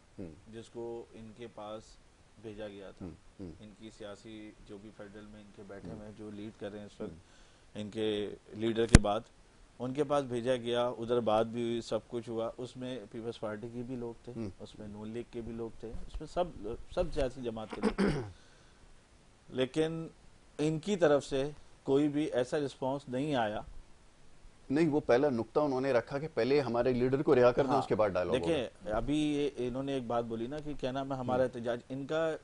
जिसको इनके पास भेजा गया था। इनकी सियासी जो भी फेडरल में इनके बैठे हुए हैं, जो लीड कर रहे हैं इस वक्त, इनके लीडर के बाद उनके पास भेजा गया। उधर बात भी हुई, सब कुछ हुआ। उसमें पीपल्स पार्टी के भी लोग थे, उसमें नून लीग के भी लोग थे, उसमें सब सियासी जमात के लोग थे। लेकिन इनकी तरफ से कोई भी ऐसा रिस्पांस नहीं आया। नहीं, वो पहला नुक्ता उन्होंने रखा कि पहले हमारे लीडर को रिहा कर दें, उसके बाद डायलॉग। देखिए अभी इन्होंने एक बात बोली ना कि क्या नाम है, हमारा एहतजाज, इनका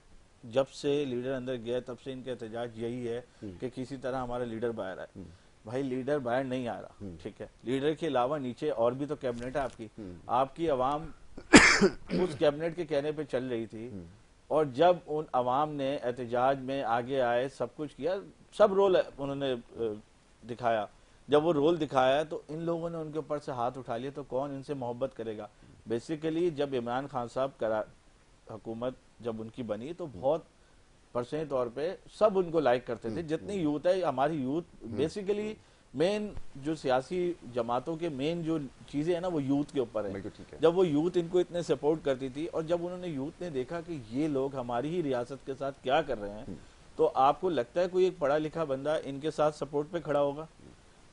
जब से लीडर अंदर गया तब से इनका एहतजाज यही है कि किसी तरह हमारा लीडर बाहर आए। भाई लीडर बाहर नहीं आ रहा, ठीक है, लीडर के अलावा नीचे और भी तो कैबिनेट है आपकी आवाम उस कैबिनेट के कहने पे चल रही थी। और जब उन अवाम ने एहतजाज में आगे आए, सब कुछ किया, सब रोल उन्होंने दिखाया। जब वो रोल दिखाया तो इन लोगों ने उनके ऊपर से हाथ उठा लिया, तो कौन इनसे मोहब्बत करेगा। बेसिकली जब इमरान खान साहब हुकूमत जब उनकी बनी तो बहुत परसेंट तौर पे सब उनको लाइक करते थे। जितनी यूथ है, हमारी यूथ बेसिकली मेन जो सियासी जमातों के मेन जो चीजें है ना, वो यूथ के ऊपर है। जब वो यूथ इनको इतने सपोर्ट करती थी, और जब उन्होंने यूथ ने देखा कि ये लोग हमारी ही रियासत के साथ क्या कर रहे हैं, तो आपको लगता है कोई एक पढ़ा लिखा बंदा इनके साथ सपोर्ट पे खड़ा होगा।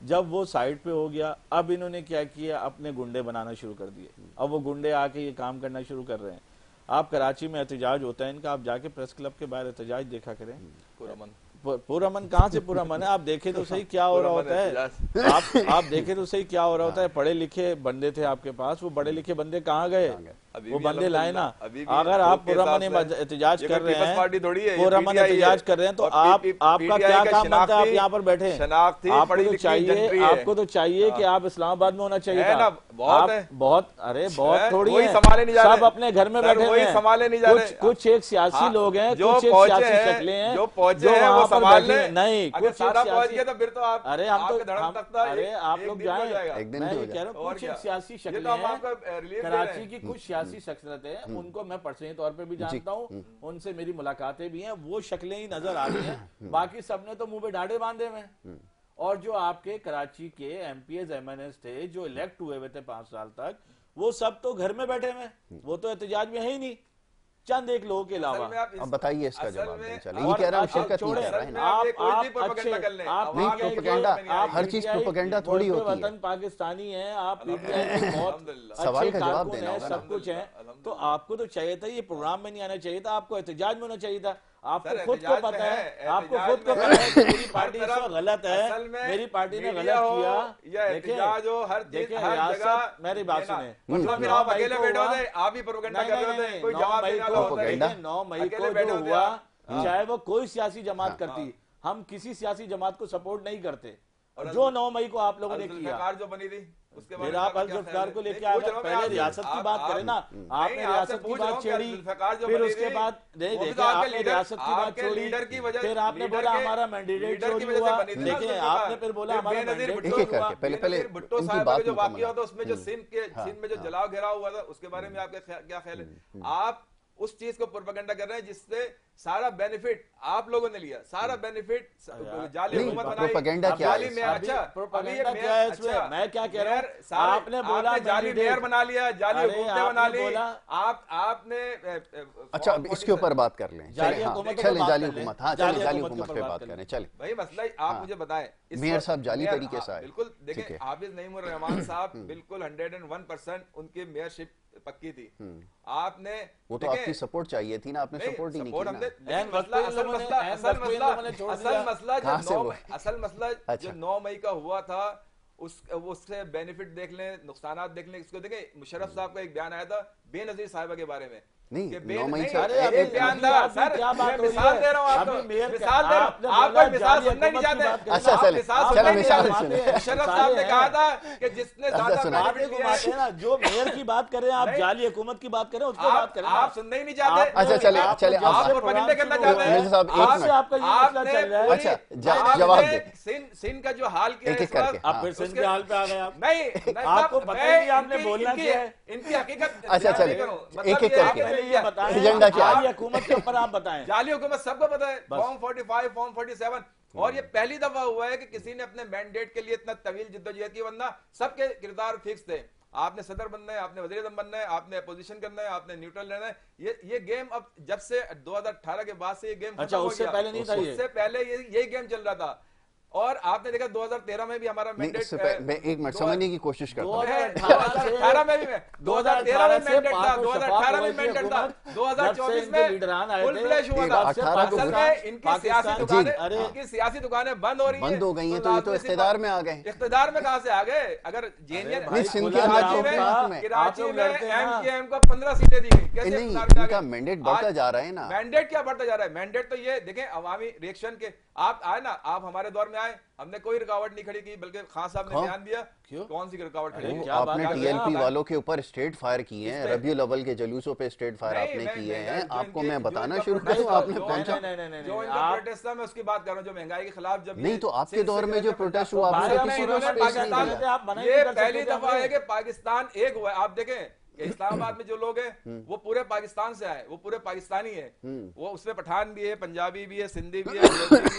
जब वो साइड पे हो गया, अब इन्होंने क्या किया, अपने गुंडे बनाना शुरू कर दिए। अब वो गुंडे आके ये काम करना शुरू कर रहे हैं। आप कराची में एहतजाज होता है इनका, आप जाके प्रेस क्लब के बाहर एहतजाज देखा करें। पूरा मन कहाँ से पूरा मन है? आप देखें तो सही क्या हो रहा होता है। आप देखें तो सही क्या हो रहा होता है। पढ़े लिखे बंदे थे आपके पास, वो पढ़े लिखे बंदे कहाँ गए? वो बंदे लाए ना। अगर आप पूरा मन एहतजाज कर रहे हैं, पूरा मन एहतजाज कर रहे हैं, तो आपका क्या काम बनता है? आप यहाँ पर बैठे हैं, आपको तो चाहिए कि आप इस्लामाबाद में होना चाहिए था। बहुत अरे बहुत थोड़ी है, सब अपने घर में बैठे हुए हैं। कुछ एक सियासी लोग हैं, कुछ एक सियासी शक्लें हैं जो वहाँ पर बैठे हैं। नहीं, कुछ सियासी, तो फिर तो आप, अरे हम तो, अरे आप लोग जाएं, मैं ये कह रहा हूँ कुछ एक सियासी शक्लें हैं, कराची की कुछ सियासी शख्सियतें, उनको मैं पर्सनली तौर पे भी जानता हूँ, उनसे मेरी मुलाकातें भी हैं, वो शक्लें ही नजर आ रही हैं। बाकी सबने तो मुंह पे डाढ़े बांधे हुए हैं। और जो आपके कराची के एमपीएस एमएनएस थे जो इलेक्ट हुए हुए थे 5 साल तक, वो सब तो घर में बैठे हुए, वो तो एहतजाज में है ही नहीं, चंद एक लोगों के अलावा। अब बताइए इसका जवाब दें। चलिए, ये कह रहा हूं शिरकत नहीं कर रहा है ना। आप नहीं, प्रोपेगेंडा, हर चीज प्रोपेगेंडा थोड़ी होती है। वतन पाकिस्तानी है, आप पीटीआई के बहुत सवाल का जवाब देना है, सब कुछ है। तो आपको तो चाहिए था, ये प्रोग्राम में नहीं आना चाहिए था, आपको एहतजाज में होना चाहिए था। आपको खुद को पता है, आपको खुद को पता है कि मेरी पार्टी इसमें गलत है, मेरी पार्टी ने गलत किया। देखिए रियासत, मेरी बात सुने, मतलब आप अकेले बैठे होते, आप ही प्रोपेगेंडा कर रहे होते, कोई जवाब देने वाला होता नहीं। 9 मई को जो हुआ, चाहे वो कोई सियासी जमात करती, हम किसी सियासी जमात को सपोर्ट नहीं करते। जो 9 मई को आप लोगों ने किया, जो बनी थी, उसके फिर आप अल-जुल्फ़िकार को लेके आ गए। पहले रियासत की बात करें ना, आपने रियासत की बात छेड़ी, फिर उसके बाद नहीं देखा, आपने रियासत की बात छोड़ी, फिर आपने बोला हमारा मैंडेट चोरी हुआ। देखिए आपने फिर बोला हमारा मैंडेट चोरी हुआ। पहले भुट्टो साहब का जो वाकया था, उसमें जो सिंध में जो जलाव घेराव हुआ था, उसके बारे में आपका क्या ख्याल है? आप उस चीज को प्रोपेगेंडा कर रहे हैं जिससे सारा बेनिफिट आप लोगों ने लिया, सारा बेनिफिट जाली हुकूमत बनाई। प्रोपेगेंडा क्या है? अच्छा, प्रोपेगेंडा क्या है इसमें? मैं क्या कह रहा हूं, आपने बोला जाली मेयर बना लिया, जाली हुकूमतें बना ली, आपने अच्छा, अब इसके ऊपर बात कर लें। चले जाली हुकूमत, हाँ चले जाली हुकूमत पे बात करें। चले भाई, मसला आप मुझे बताएं, मेयर साहब जाली तरीके से आए। बिल्कुल, देखिए हाफिज नईमुर रहमान साहब बिल्कुल 101% उनकी मेयरशिप पक्की थी। आपने वो तो आपकी सपोर्ट चाहिए थी ना, आपने सपोर्ट ही नहीं किया। असल मसला जो 9 मई का हुआ था, उससे बेनिफिट देख लें, नुकसानात देख लें। इसको देखें, मुशर्रफ साहब का एक बयान आया था बेनजीर साहिबा के बारे में। नहीं, 9 मई से एक बयान था सर, मैं मिसाल दे रहा हूँ आपको, मिसाल दे रहा हूँ, आप कोई मिसाल सुनना नहीं चाहते। अच्छा चले, मुशर्रफ साहब ने कहा था कि जिसने ज्यादा जो मेयर की बात करें, आप जाली हुकूमत की बात करें, उसको बात करें, आप सुनना ही नहीं चाहते। अच्छा चले, आप प्रोपेगेंडा करना चाहते हैं साहब। आपका ये मसला चल रहा है। अच्छा जवाब दे। सिंध का जो हाल किया एक-एक करके, आप फिर सिंध के हाल पे आ गए। आप नहीं, आपको पता ही नहीं आपने बोलना क्या है, इनकी हकीकत। अच्छा चले, एक-एक करके ये बताएं एजेंडा क्या है? जाली हुकूमत के ऊपर आप बताएं। जाली हुकूमत सबको पता है, फॉर्म 45, फॉर्म 47, और ये पहली दफा हुआ है कि किसी ने अपने मैंडेट के लिए इतना तवील जिद्दोजहद की, वरना सबके किरदार फिक्स थे। आपने सदर बनना है, आपने वज़ीर आज़म बनना है, आपने अपोजिशन करना है, आपने न्यूट्रल रहना है। ये गेम अब जब से 2018 के बाद से ये गेम अच्छा, उससे पहले नहीं था ये? उससे पहले यही गेम चल रहा था। और आपने देखा 2013 में भी हमारा मैंडेट, मैं एक मिनट समझने की कोशिश करता हूँ। 2018 में भी मैं 2013 में मैंडेट था, 2018 में मैंडेट था, 2024 में फुल फ्लैश हुआ था। असल में इनकी सियासी दुकानें बंद हो रही हैं, बंद हो गई हैं, तो ये तो इख्तिदार में आ गए। इख्तिदार में कहां से आ गए? अगर कराची में एमकेएम को 15 सीटें दी गई, कैसे इनका मैंडेट बढ़ता जा रहा है ना। मैंडेट क्या बढ़ता जा रहा है? मैंडेट तो ये देखें अवामी रिएक्शन के, आप आए ना, आप हमारे दौर में आए, हमने कोई रुकावट नहीं खड़ी की, बल्कि खान साहब ने बयान दिया। क्यों? कौन सी रुकावट खड़ी की? आपने टीएलपी वालों के ऊपर स्ट्रेट फायर किए हैं, रबीउल अव्वल के जुलूसों पे स्ट्रेट फायर आपने किए हैं। आपको मैं बताना शुरू करूं, आपने पहुंचा जो इनका प्रोटेस्ट था, मैं उसकी बात कर रहा हूं, जो महंगाई के खिलाफ जब नहीं, तो आपके दौर में जो प्रोटेस्ट हुआ आपने किसी को स्पेस नहीं दिया। ये पहली दफा है कि पाकिस्तान एक हुआ है। आप देखें इस्लामाबाद में जो लोग हैं वो पूरे पाकिस्तान से आए, वो पूरे पाकिस्तानी है। वो उसमें पठान भी है, पंजाबी भी है, सिंधी भी है,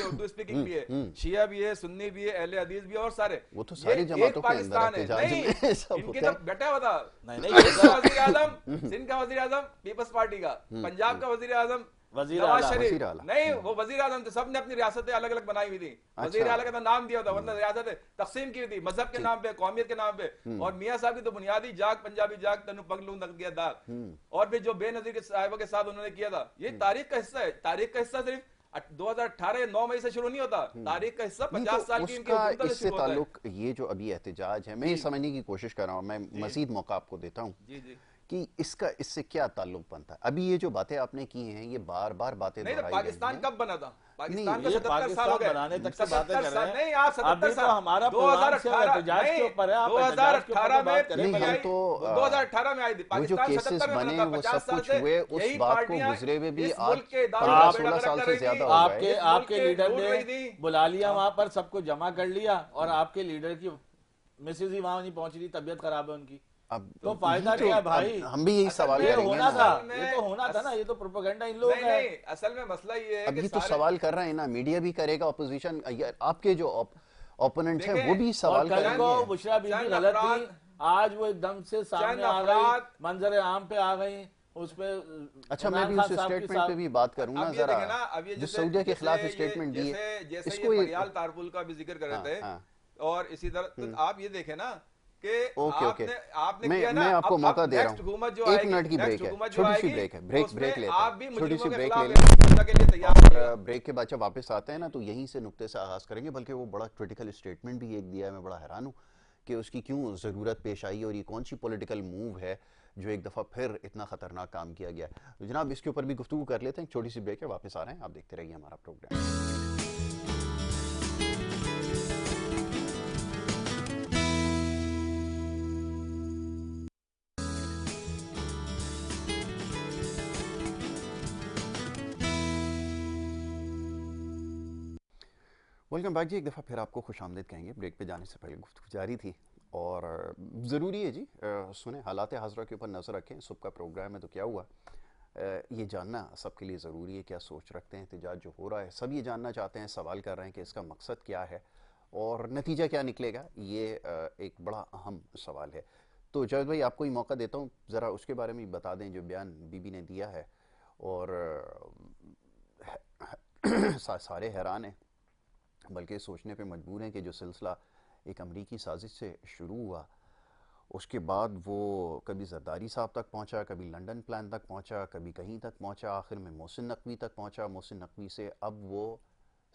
उर्दू स्पीकिंग भी है, शिया भी है, सुन्नी भी है, अहले हदीस भी है, और सारे। वो तो सारी जमातों के पाकिस्तान है। नहीं, इनके तो बैठा हुआ था वजीर आजम, सिंध का वजीर आजम पीपल्स पार्टी का, पंजाब का वजीर आजम नवाज शरीफ। नहीं, वो वजीर आजम थे, सबने अपनी रियासतें अलग अलग बनाई हुई थी। वजीर आला का नाम दिया था, वरना रियासतें तकसीम की थी मजहब के नाम पे, कौमियत के नाम पे। और मियां साहब की तो बुनियादी जाग पंजाबी जाग तनु पगलू नक गया दाग, और फिर जो बेनजीर के साहिबों के साथ उन्होंने किया था, ये तारीख का हिस्सा है। तारीख का हिस्सा सिर्फ 2018 9 मई से शुरू नहीं होता, तारीख का हिस्सा 50 साल की इनकी हुकूमत से शुरू होता है। ये जो अभी एहतजाज है, मैं ये समझने की कोशिश कर रहा हूँ, मैं मजीद मौका आपको देता हूँ कि इसका इससे क्या ताल्लुक बनता है। अभी ये जो बातें आपने की हैं, ये बार बार बातें नहीं, तो पाकिस्तान कब बना था? पाकिस्तान का ये 77 साल हो गए बनाने तक की बातें कर रहे हैं। नहीं, आप 77 साल, हमारा 2018 के ऊपर है, 2018 में नहीं, तो 2018 में आई थी पाकिस्तान, 77 में बना था। 50 साल से उस बात को गुजरे हुए भी आज 15-16 साल से ज्यादा हो गए। आपके लीडर ने बुला लिया वहां पर, सबको जमा कर लिया, और आपके लीडर की मिसेज ही वहां नहीं पहुंच रही, तबियत खराब है उनकी। अब तो फायदा क्या भाई? हम भी यही सवाल ये करेंगे होना था, ना। ये तो होना था ना, ये तो प्रोपेगेंडा इन लोगों का है। नहीं, असल में मसला ये है अभी तो सवाल कर रहे हैं ना, मीडिया भी करेगा, ऑपोजिशन, आपके जो ओपोनेंट है वो भी सवाल करेंगे। बुशरा बीबी गलत थी, आज वो एकदम से सामने आ गई, मंजर आम पे आ गई, उस पे। अच्छा, मैं भी उस स्टेटमेंट पे भी बात करूंगा जरा, जो सऊदी के खिलाफ स्टेटमेंट दिए, इसको ये तारपुल का भी जिक्र कर रहे थे, और इसी तरह आप ये देखें ना कि आपने मैं आपको मौका दे रहा हूँ, 1 मिनट की ब्रेक है, छोटी सी ब्रेक है, ब्रेक लेते हैं, छोटी सी ब्रेक ले लें, और ब्रेक के बाद जब वापस आते हैं ना, तो यहीं से नुक्ते से आगाज करेंगे। बल्कि वो बड़ा क्रिटिकल स्टेटमेंट भी एक दिया है, मैं बड़ा हैरान हूँ कि उसकी क्यों ज़रूरत पेश आई, और ये कौन सी पॉलिटिकल मूव है जो एक दफ़ा फिर इतना ख़तरनाक काम किया गया। तो जनाब, इसके ऊपर भी गुफ्तगू कर लेते हैं, छोटी सी ब्रेक है, वापस आ रहे हैं, आप देखते रहिए हमारा प्रोग्राम। वेलकम बैक जी, एक दफ़ा फिर आपको खुशामदीद कहेंगे। ब्रेक पे जाने से पहले गुफ्तगू जारी थी, और ज़रूरी है जी, सुने, हालात हाज़रा के ऊपर नज़र रखें। सुबह का प्रोग्राम है, तो क्या हुआ, ये जानना सबके लिए ज़रूरी है, क्या सोच रखते हैं। एहतजाज जो हो रहा है, सब ये जानना चाहते हैं, सवाल कर रहे हैं कि इसका मकसद क्या है और नतीजा क्या निकलेगा। ये एक बड़ा अहम सवाल है। तो जावेद भाई, आपको ही मौका देता हूँ, ज़रा उसके बारे में बता दें जो बयान बीबी ने दिया है। और सारे हैरान हैं, बल्कि सोचने पे मजबूर हैं कि जो सिलसिला एक अमरीकी साजिश से शुरू हुआ, उसके बाद वो कभी जरदारी साहब तक पहुंचा, कभी लंदन प्लान तक पहुंचा, कभी कहीं तक पहुंचा, आखिर में मोहसिन नकवी तक पहुंचा। मोहसिन नकवी से अब वो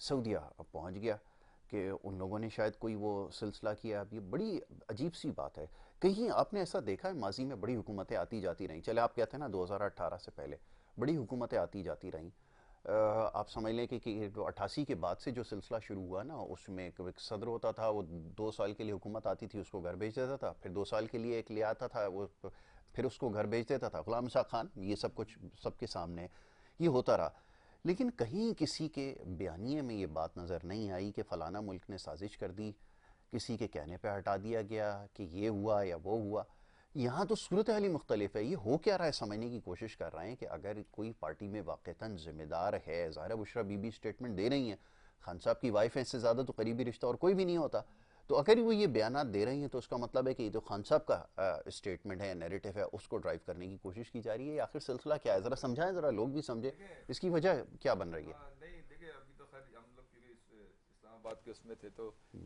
सऊदिया पहुंच गया कि उन लोगों ने शायद कोई वो सिलसिला किया। अब ये बड़ी अजीब सी बात है। कहीं आपने ऐसा देखा है, माजी में बड़ी हुकूमतें आती जाती रहीं, चले आप कहते हैं ना 2018 से पहले बड़ी हुकूमतें आती जाती रहीं, आप समझ लें कि 88 के बाद से जो सिलसिला शुरू हुआ ना, उसमें एक सदर होता था, वो 2 साल के लिए हुकूमत आती थी, उसको घर भेज देता था, फिर 2 साल के लिए एक ले आता था, वो फिर उसको घर भेज देता था। गुलाम शाह खान, ये सब कुछ सबके सामने ये होता रहा। लेकिन कहीं किसी के बयानिए में ये बात नज़र नहीं आई कि फ़लाना मुल्क ने साजिश कर दी, किसी के कहने पर हटा दिया गया कि ये हुआ या वो हुआ। यहाँ तो सूरत हाल ही मुख्तलिफ है। ये हो क्या रहा है, समझने की कोशिश कर रहे हैं कि अगर कोई पार्टी में वाक़तन ज़िम्मेदार है, ज़ाहिर बुशरा बीबी स्टेटमेंट दे रही हैं, खान साहब की वाइफ है, इससे ज़्यादा तो करीबी रिश्ता और कोई भी नहीं होता, तो अगर वो ये बयानात दे रही हैं तो उसका मतलब है कि ये जो खान साहब का स्टेटमेंट है, नैरेटिव है, उसको ड्राइव करने की कोशिश की जा रही है। आखिर सिलसिला क्या है, ज़रा समझाएं, ज़रा लोग भी समझे इसकी वजह क्या बन रही है। नहीं देखिए, अभी तो खैर हम लोग क्योंकि इस्लामाबाद के उसमें थे तो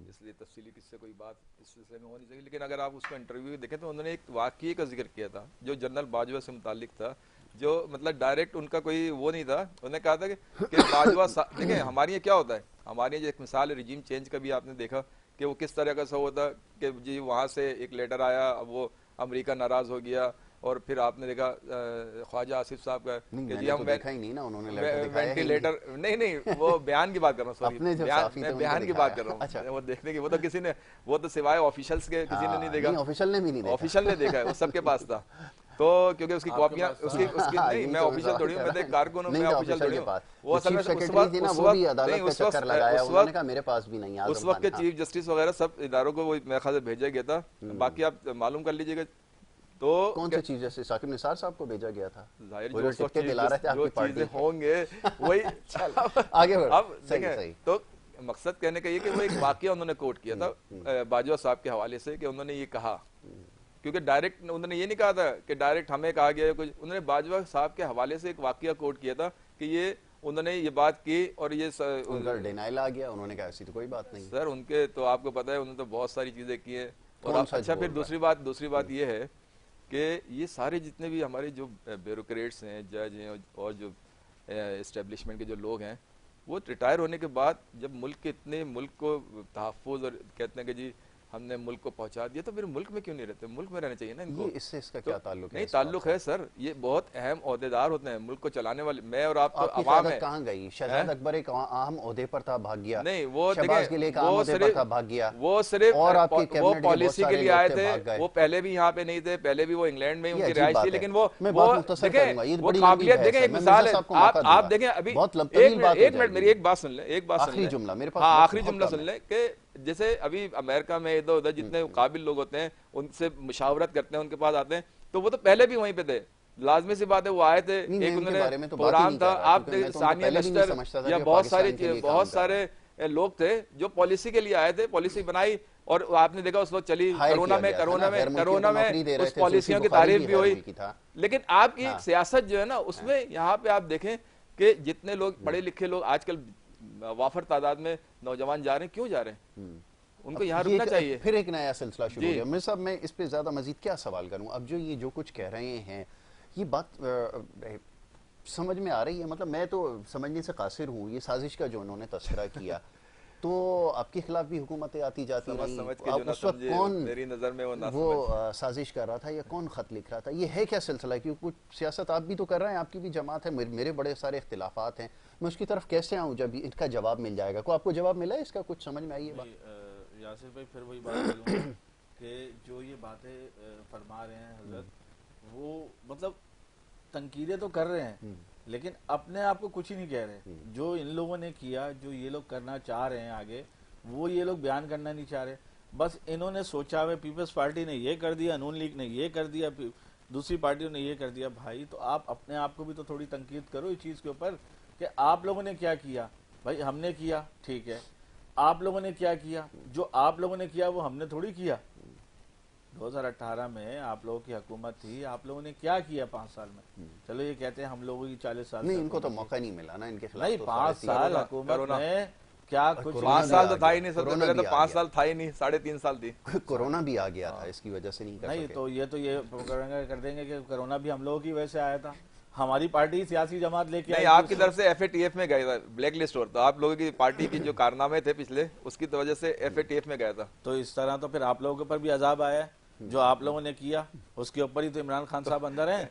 इसलिए तफसीली किससे कोई बात इस सिलसिले में होनी चाहिए, लेकिन अगर आप उसका इंटरव्यू देखें तो उन्होंने एक वाक़ये का जिक्र किया था जो जनरल बाजवा से मुतालिक था, जो मतलब डायरेक्ट उनका कोई वो नहीं था। उन्होंने कहा था कि बाजवा देखिए हमारे यहाँ क्या होता है, हमारे यहाँ जो एक मिसाल है रिजीम चेंज का भी आपने देखा कि वो किस तरह का सा होता कि जी वहाँ से एक लेटर आया, अब वो अमेरिका नाराज़ हो गया, और फिर आपने देखा ख्वाजा आसिफ साहब का कि जी हम देखा ही नहीं ना, उन्होंने लेटर दिखाया ही वेंटिलेटर नहीं वो बयान की बात कर रहा हूँ, सॉरी मैं बयान की बात कर रहा हूँ। अच्छा। वो देखने की वो तो किसी ने, वो तो सिवाय ऑफिशियल्स के किसी ने नहीं देखा, ऑफिशियल ने भी नहीं देखा, ऑफिशियल ने देखा है, वो सबके पास था। तो क्योंकि उसकी कॉपियां उसकी नहीं, मैं ऑफिशियल थोड़ी हूँ, मैं तो एक कारकुन हूँ, मैं ऑफिशियल थोड़ी हूँ। वो असल में उस वक्त के चीफ जस्टिस वगैरह सब इदारों को वो मेरे ख्याल से भेजा गया था, बाकी आप मालूम कर लीजिएगा। तो कौन से चीज जैसे साकिब निसार साहब को भेजा गया था, जाहिर जो चीजें होंगे वही आगे बढ़ो। अब देखें तो मकसद कहने का ये कि वो एक वाकया उन्होंने कोट किया था बाजवा साहब के हवाले से कि उन्होंने ये कहा, क्योंकि डायरेक्ट उन्होंने ये नहीं कहा था कि डायरेक्ट हमें कहा गया कुछ, उन्होंने बाजवा साहब के हवाले से एक वाकया कोट किया था कि ये उन्होंने ये बात की और ये उनका डिनाइल आ गया, उन्होंने कहा ऐसी तो कोई बात नहीं। सर उनके तो आपको पता है उन्होंने तो बहुत सारी चीजें की है। और अच्छा फिर दूसरी बात ये है कि ये सारे जितने भी हमारे जो ब्यूरोक्रेट्स हैं, जज हैं और जो एस्टेब्लिशमेंट के जो लोग हैं, वो रिटायर होने के बाद जब मुल्क को तहफ़्फ़ुज़ और कहते हैं कि जी हमने मुल्क को पहुंचा दिया, तो फिर मुल्क में क्यों नहीं रहते, मुल्क में रहना चाहिए ना इनको। इससे इसका क्या ताल्लुक है? नहीं ताल्लुक है सर, ये बहुत अहम ओहदेदार होते हैं मुल्क को चलाने वाले। मैं और आप तो अवाम है। कहाँ गई शहजाद अकबर एक अहम ओहदे पर था, भाग गया। नहीं वो शहबाज के लिए एक अहम ओहदे पर था, भाग गया। वो सिर्फ और वो पॉलिसी के लिए आए थे, वो पहले भी यहाँ पे नहीं थे, पहले भी वो इंग्लैंड में उनकी रिहाइश थी, लेकिन वो देखें वो काबिलियत देखें, एक मिसाल है आप देखें। अभी एक मिनट मेरी एक बात सुन ले, एक बात आखिरी जुमला मेरे पास, आखिरी जुमला सुन ले कि जैसे अभी अमेरिका में इधर उधर जितने काबिल लोग होते हैं उनसे मुशावरत करते हैं, उनके पास आते हैं, तो वो तो पहले भी वहीं पे थे, लाजमी सी बात है वो आए थे। एक उन्होंने प्रोग्राम था, आप सानिया मिस्टर या बहुत सारे लोग थे जो पॉलिसी के लिए आए थे, पॉलिसी बनाई और आपने देखा उस वक्त चली कोरोना में उस पॉलिसियों की तारीफ भी हुई। लेकिन आपकी सियासत जो है ना उसमें यहाँ पे आप देखें कि जितने लोग पढ़े लिखे लोग आजकल वाफर तादाद में नौजवान जा रहे हैं, क्यों जा रहे हैं? उनको यहाँ रुकना चाहिए। फिर एक नया सिलसिला शुरू हो गया। मेरे साहब मैं इस पे ज्यादा मजीद क्या सवाल करूं, अब जो ये जो कुछ कह रहे हैं ये बात समझ में आ रही है, मतलब मैं तो समझने से कासिर हूँ, ये साजिश का जो उन्होंने तस्करा किया तो आपके खिलाफ भी हुकूमतें आती जाती रही, उस वक्त कौन मेरी नजर में वो साजिश कर रहा था या कौन खत लिख रहा था, ये है क्या सिलसिला? क्योंकि कुछ सियासत आप भी तो कर रहे हैं, आपकी भी जमात है, मेरे बड़े सारे इख्तिलाफात हैं, मैं उसकी तरफ कैसे आऊँ जब इनका जवाब मिल जाएगा? को आपको जवाब मिला है इसका, कुछ समझ में आई है बात? यासिर भाई फिर वही बात करूँगा कि जो ये बातें फरमा रहे हैं हजरत, वो मतलब तनकीदें तो कर रहे हैं लेकिन अपने आप को कुछ ही नहीं कह रहे। जो इन लोगों ने किया, जो ये लोग करना चाह रहे हैं आगे, वो ये लोग बयान करना नहीं चाह रहे। बस इन्होंने सोचा हुआ पीपल्स पार्टी ने ये कर दिया, नून लीग ने ये कर दिया, दूसरी पार्टियों ने ये कर दिया। भाई तो आप अपने आप को भी तो थोड़ी तनकीद करो इस चीज़ के ऊपर कि आप लोगों ने क्या किया। भाई हमने किया, ठीक है, आप लोगों ने क्या किया? जो आप लोगों ने किया वो हमने थोड़ी किया। 2018 में आप लोगों की हुकूमत थी, आप लोगों ने क्या किया 5 साल में? चलो ये कहते हैं हम लोगों की 40 साल नहीं, इनको तो मौका नहीं मिला ना इनके खिलाफ। नहीं, 5 साल हुकूमत में क्या कुछ? 5 साल तो था ही नहीं, सबसे पहले तो 5 साल था ही नहीं, 3.5 साल थी। कोरोना भी आ गया था, इसकी वजह से नहीं कर नहीं, तो ये कर देंगे कि कोरोना भी हम लोगों की वजह से आया था। हमारी पार्टी सियासी जमात लेके नहीं, आपकी तरफ से FATF में गया था, ब्लैक लिस्ट और तो आप लोगों की पार्टी की जो कारनामे थे पिछले, उसकी वजह से FATF में गया था। तो इस तरह तो फिर आप लोगों के ऊपर भी अजाब आया है, जो आप लोगों ने किया उसके ऊपर ही तो इमरान खान साहब अंदर हैं।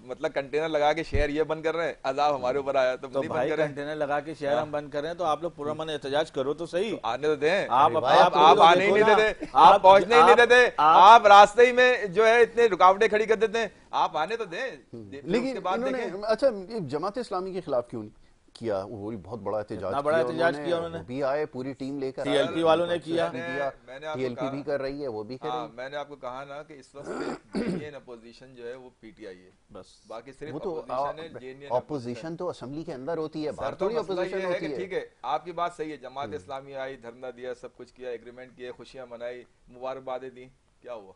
मतलब कंटेनर लगा के शेयर ये बंद कर रहे हैं, अजाब हमारे ऊपर आया तो भाई कंटेनर लगा के शेयर हम बंद कर रहे हैं, तो आप लोग पूरा मन एहतजाज करो तो सही। आने तो दें, आप आने ही नहीं देते, आप पहुंचने ही नहीं देते, आप रास्ते ही में जो है इतने रुकावटें खड़ी कर देते हैं, आप आने तो दें। लेकिन अच्छा, जमात इस्लामी के खिलाफ क्यों नहीं? किया, वो भी बहुत बड़ा एहतजाज इतना बड़ा एहतजाज किया वो उन्होंने। भी आए, पूरी टीम लेकर आए, TLP वालों ने किया। मैंने आपको TLP कहा, भी कर रही है, वो भी कर रही हाँ है। मैंने आपको कहा ना कि इस वक्त जेन्युइन अपोजिशन जो है वो पीटीआई है, बस बाकी सिर्फ वो तो अपोजिशन है, जेन्युइन ऑपोजिशन तो असेंबली के अंदर होती है, बाहर तो थोड़ी मसला ऑपोजिशन ये है होती कि है। ठीक है आपकी बात सही है, जमात इस्लामी आई, धरना दिया, सब कुछ किया, एग्रीमेंट किए, खुशियां मनाई, मुबारकबादें दी, क्या हुआ?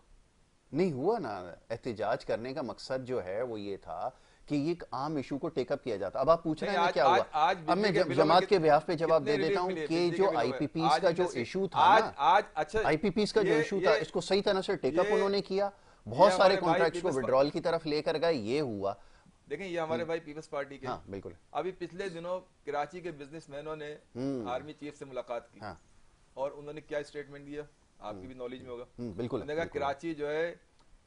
नहीं हुआ ना। एहतजाज करने का मकसद जो है वो ये था कि ये एक आम इशू को टेकअप किया जाता। अब आप पूछ रहे हैं ना क्या हुआ, अब मैं जमात के बिहाफ पे जवाब दे देता हूँ कि जो आईपीपीस का जो इशू था ना, आज अच्छा आईपीपीस का जो इशू था, इसको सही तरह से टेकअप उन्होंने किया, बहुत सारे कॉन्ट्रैक्ट्स को विड्रॉल की तरफ लेकर गए, ये हुआ। देखें ये हमारे भाई पीपल्स पार्टी के, हाँ बिल्कुल। अभी पिछले दिनों कराची के बिजनेसमैनों ने आर्मी चीफ से मुलाकात की, हाँ। और उन्होंने क्या स्टेटमेंट दिया, आपकी भी नॉलेज में होगा। बिल्कुल। उन्होंने कहा कराची जो है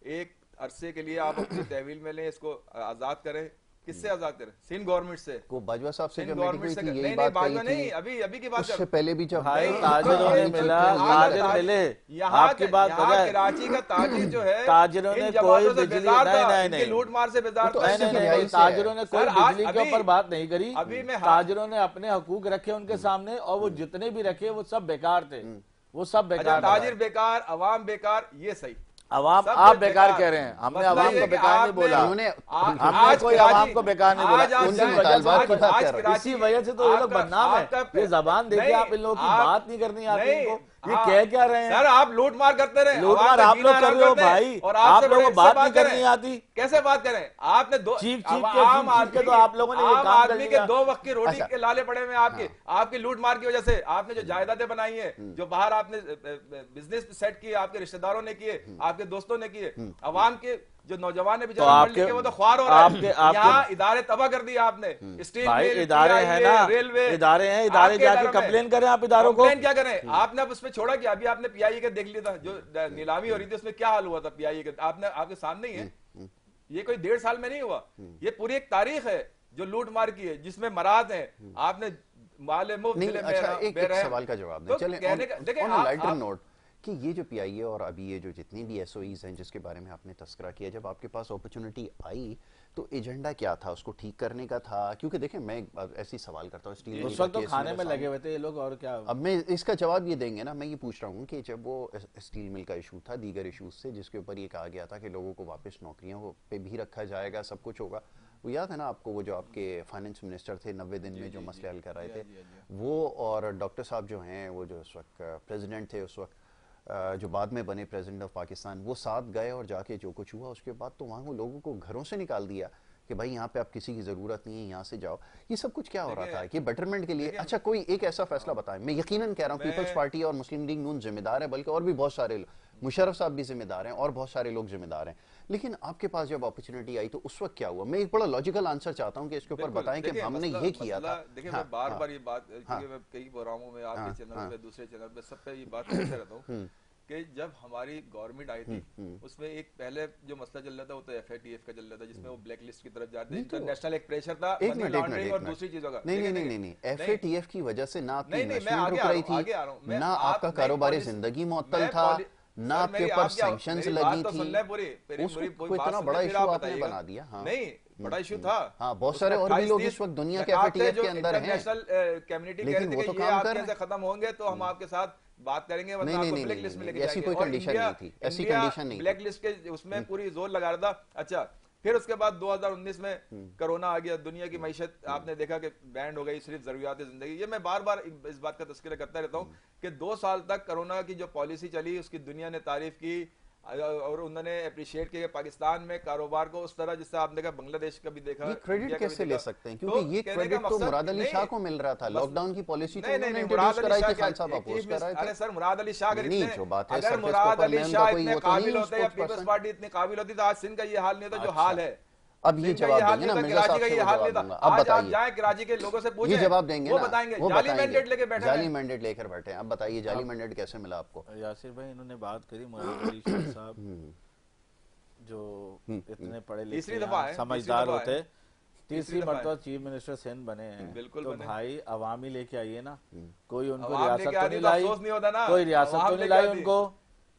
एक अरसे के लिए आप अपनी तहवील में लें, इसको आजाद करें। किससे आजाद करें? सिंध गवर्नमेंट से। को बाजवा साहब से सिंध जो मीटिंग हुई गवर्नमेंट से थी, यही नहीं बात बाजवा कही नहीं, थी। अभी अभी की बात उससे कर, पहले भी जब भाई जब ताजिरों ने मिला, ताजिर मिले, यहाँ आपकी बात यहाँ पता है, कराची का ताजिर जो है ताजिरों ने इन कोई जमातों से बिजली बेजार नहीं था, नहीं इनकी नहीं लूट मार से बेजार तो था। ऐसे नहीं की नहीं रिहाई नहीं, से है। ताजिरों ने कोई सर, आज बिजली के अभी- ऊपर बात नहीं करी, अभी मैं ताजिरों ने अपने हकूक रखे उनके सामने, और वो जितने भी रखे वो सब बेकार थे, वो सब बेकार थे। ताजिर बेकार, अवाम बेकार, ये सही। अवाम सब आप बेकार बेकार कह रहे हैं, हमने मसला अवाम ये को कि बेकार नहीं आपने- बोला, उन्होंने हमने कोई अवाम को बेकार नहीं बोला, उनकी मुतालबात की बात कर रहे हैं। इसी वजह से तो ये लोग बदनाम है। ये जबान देखिए आप, इन लोगों की बात नहीं करनी आती इनको, ये कह क्या रहे हैं? सर आप लूट मार करते रहे, लूट मार आप लोग कर रहे हो भाई, और आप लोगों को बात नहीं करें। करनी आती। कैसे बात करें? आपने दो चीख अब के आम आदमी तो आप लोगों ने ये आम काम कर आदमी के लिया। 2 वक्त की रोटी अच्छा। के लाले पड़े हुए हैं आपके, आपकी लूट मार की वजह से। आपने जो जायदादें बनाई है, जो बाहर आपने बिजनेस सेट किए, आपके रिश्तेदारों ने किए, आपके दोस्तों ने किए, अवाम के जो नौजवान है तो बेचारे पढ़ लिख के वो तो ख्वार हो रहा है। यहाँ इदारे तबाह कर दिए आपने, स्टील भाई मिल, इदारे हैं ना, रेलवे इदारे हैं, इदारे आपके जाके इदारों में। कंप्लेन करें आप इदारों को। कंप्लेन क्या करें? आपने अब उसमें छोड़ा क्या? अभी आपने पीआईए का देख लिया था, जो नीलामी हो रही थी, उसमें क्या हाल हुआ था पीआईए का, आपने आपके सामने ही है। ये कोई 1.5 साल में नहीं हुआ, ये पूरी एक तारीख है जो लूट मार की है, जिसमें मराद है। आपने माले मुफ्त नहीं, दिले अच्छा में एक रहे। सवाल का जवाब दें। तो चलें कहने का- देखिए, ऑन आप- लाइटर आप- नोट कि ये जो पीआईए और अभी ये जो जितनी भी एसओईज हैं जिसके बारे में आपने तस्करा किया, जब आपके पास अपॉर्चुनिटी आई तो एजेंडा क्या था? उसको ठीक करने का था? क्योंकि देखें मैं ऐसे ही सवाल करता हूँ, स्टील उस वक्त तो खाने में लगे हुए थे ये लोग, और क्या। अब मैं इसका जवाब ये देंगे ना, मैं ये पूछ रहा हूँ कि जब वो स्टील मिल का इशू था, दीगर इशूज से जिसके ऊपर ये कहा गया था कि लोगों को वापस नौकरियों पे भी रखा जाएगा, सब कुछ होगा, वो याद है ना आपको? वो जो आपके फाइनेंस मिनिस्टर थे 90 दिन में जो मसले हल कर रहे थे, वो और डॉक्टर साहब जो हैं, वो जो उस वक्त प्रेसिडेंट थे, उस वक्त जो बाद में बने प्रेसिडेंट ऑफ पाकिस्तान, वो साथ गए और जाके जो कुछ हुआ उसके बाद तो वहाँ वो लोगों को घरों से निकाल दिया कि भाई यहाँ पे आप किसी की ज़रूरत नहीं है, यहाँ से जाओ। ये सब कुछ क्या हो रहा था कि बेटरमेंट के लिए? अच्छा कोई एक ऐसा फैसला बताएं। मैं यकीनन कह रहा हूँ पीपल्स पार्टी और मुस्लिम लीग नून जिम्मेदार है, बल्कि और भी बहुत सारे लोग, मुशर्रफ साहब भी जिम्मेदार हैं और बहुत सारे लोग जिम्मेदार हैं, लेकिन आपके पास जब अपॉर्चुनिटी आई तो उस वक्त क्या हुआ? मैं एक बड़ा लॉजिकल आंसर चाहता हूँ कि इसके ऊपर बताएं कि हमने ये किया था। देखिए मैं बार बार ये बात, क्योंकि मैं कई प्रोग्रामों में, आपके चैनल पे, दूसरे चैनल पे, सब पे ये बात करते रहता हूँ कि जब हमारी गवर्नमेंट आई थी उसमें एक पहले जो मसला चल रहा था वो तो FATF का चल रहा था, जिसमें वो ब्लैक लिस्ट की तरफ जाते हैं, इंटरनेशनल एक प्रेशर था मनी लॉन्ड्रिंग और दूसरी चीजों का। नहीं, FATF की वजह से ना आपकी मैं इन्वेस्टमेंट आगे रुक आ रही रहा हूँ, आगे आ रहा हूँ। थी, ना आपका कारोबारी जिंदगी मुअत्तल था, ना आपके ऊपर सैंक्शंस लगी थी। उसको इतना बड़ा इशू आपने बना दिया। नहीं, बड़ा इशू था। हाँ, बहुत सारे और भी लोग इस वक्त दुनिया के FATF के अंदर हैं। इंटरनेशनल कम्युनिटी कह रही थी कि ये आपके से खत्म होंगे तो हम आपके साथ बात करेंगे, वरना आपको ब्लैक लिस्ट में लेके जाएंगे। ऐसी कोई कंडीशन नहीं थी, ऐसी कंडीशन नहीं। ब्लैक लिस्ट के उसमें पूरी जोर लगा रहा था। अच्छा, फिर उसके बाद 2019 में कोरोना आ गया, दुनिया की मैशत आपने देखा कि बैंड हो गई, सिर्फ जरूरियात जिंदगी। ये मैं बार बार इस बात का तस्करा करता रहता हूँ कि 2 साल तक कोरोना की जो पॉलिसी चली उसकी दुनिया ने तारीफ की और उन्होंने अप्रिशिएट किया पाकिस्तान में कारोबार को उस तरह जिससे आपने देखा, बांग्लादेश का भी देखा। ये क्रेडिट कैसे ले सकते हैं? क्योंकि ये क्रेडिट तो मुराद अली शाह को मिल रहा था। लॉकडाउन की पॉलिसी तो उन्होंने इंट्रोड्यूस कराई थी, खान साहब अपोज कर रहे थे। अरे सर, मुराद अली शाह नहीं, जो बात है, अगर मुराद अली शाह इतने काबिल होते या पीपल्स पार्टी इतनी काबिल होती तो आज सिंध का ये हाल नहीं होता जो हाल है। अब ये जवाब देंगे ना मिर्जा साहब से, जवाब दूंगा। अब बताइए, जाए कराची के लोगों से पूछें, ये जवाब देंगे वो ना, बताएंगे। वो जाली मैंडेट लेके बैठे हैं, जाली मैंडेट लेकर बैठे हैं। अब बताइए जाली मैंडेट कैसे मिला आपको? यासिर भाई इन्होंने बात करी, मुराद अली शाह साहब जो इतने पढ़े लिखे समझदार होते, तीसरी मरतबा चीफ मिनिस्टर सिंध बने हैं, बिल्कुल तो भाई अवामी लेके आइए ना, कोई उनको अवाम रियासत लेके तो आती नहीं तो लाई, अफसोस नहीं होता ना, कोई रियासत अवाम तो नहीं लेके लाई आती। उनको।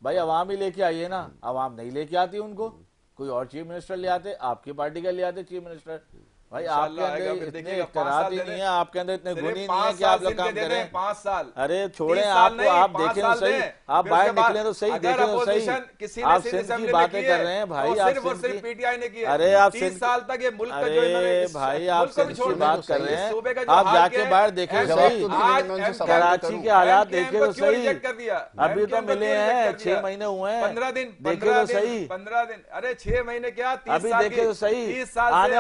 भाई अवाम ही लेके आइए ना, अवाम नहीं लेके आती उनको, कोई और चीफ मिनिस्टर ले आते, आपकी पार्टी का ले आते चीफ मिनिस्टर। भाई आपके अंदर इतने इख्तियारात ही नहीं है, आपके अंदर इतने गुण ही नहीं है कि आप लोग काम करें। 5 साल, अरे छोड़े आपको, आप देखें तो सही, आप बाहर निकले तो सही, देखें तो सही। आप सिंध की बातें कर रहे हैं भाई, आप सिर्फ पीटीआई ने की। अरे आप 30 साल तक ये मुल्क का जो अरे भाई आप सिंध की बात कर रहे हैं, आप जाके बाहर देखें तो सही, कराची के हालात देखे तो सही। अभी तो मिले हैं 6 महीने हुए हैं, 15 दिन देखे तो सही, 15 दिन, अरे 6 महीने क्या, 30 अभी साल देखे तो सही। 30 साल आने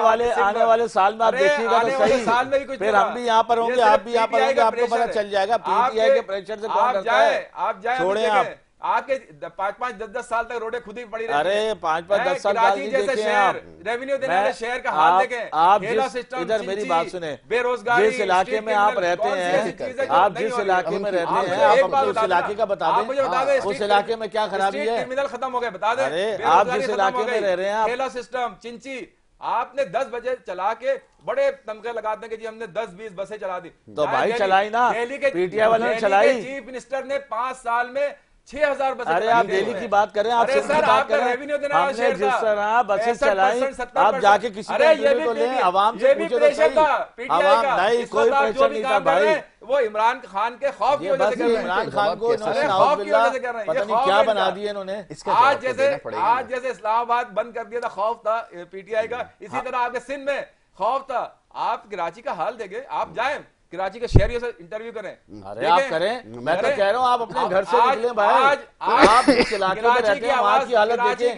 वाले साल में आप देखिएगा तो सही, साल में भी कुछ फिर हम भी यहाँ पर होंगे, आप भी यहाँ पर होंगे, आपको पता चल जाएगा पीटीआई के प्रेशर से कौन करता है। आप जाए, छोड़े आप, आपके 5-5, 10-10 साल तक रोडें खुद ही पड़ी रहती। अरे 5-5, 10 साल कराची जैसे शहर, रेवेन्यू देने वाले शहर का हाल देखें। आप इधर मेरी बात सुने, बेरोजगारी, जिस इलाके में आप रहते हैं, आप जिस इलाके में रहते हैं, आप अपने उस इलाके का बता दें, उस इलाके में क्या खराबी है। क्रिमिनल खत्म हो गए, बता दें। अरे आप जिस इलाके में रह रहे हैं, ठेला सिस्टम, चिंची, आपने 10 बजे चला के बड़े तमगे लगाते हैं कि जी हमने 10-20 बसें चला दी। तो भाई चलाई ना, पीटीआई वालों ने चलाई। चीफ मिनिस्टर ने 5 साल में 6000 बसें। अरे आप दिल्ली की बात करें, आप सिर्फ की बात करें, हमने जिस तरह बसें चलाई, आप जाके किसी को ले, आवाम से पूछे तो सही, आवाम नहीं, कोई प्रेशर नहीं था भाई। वो इमरान खान के खौफ की वजह से कर रहे हैं। इमरान खान को इन्होंने खौफ की वजह से कर रहे हैं, पता नहीं क्या बना दिया इन्होंने। आज जैसे इस्लामाबाद बंद कर दिया था, खौफ था पीटीआई का, इसी तरह आपके सिंध में खौफ था। आप कराची का हाल देखें, आप जाएं कराची के शहरियों से इंटरव्यू करें। अरे आप करें, मैं तो कह रहा हूँ आप अपने घर से निकलें भाई, आप जिस इलाके में रहते हैं वहाँ की हालत देखें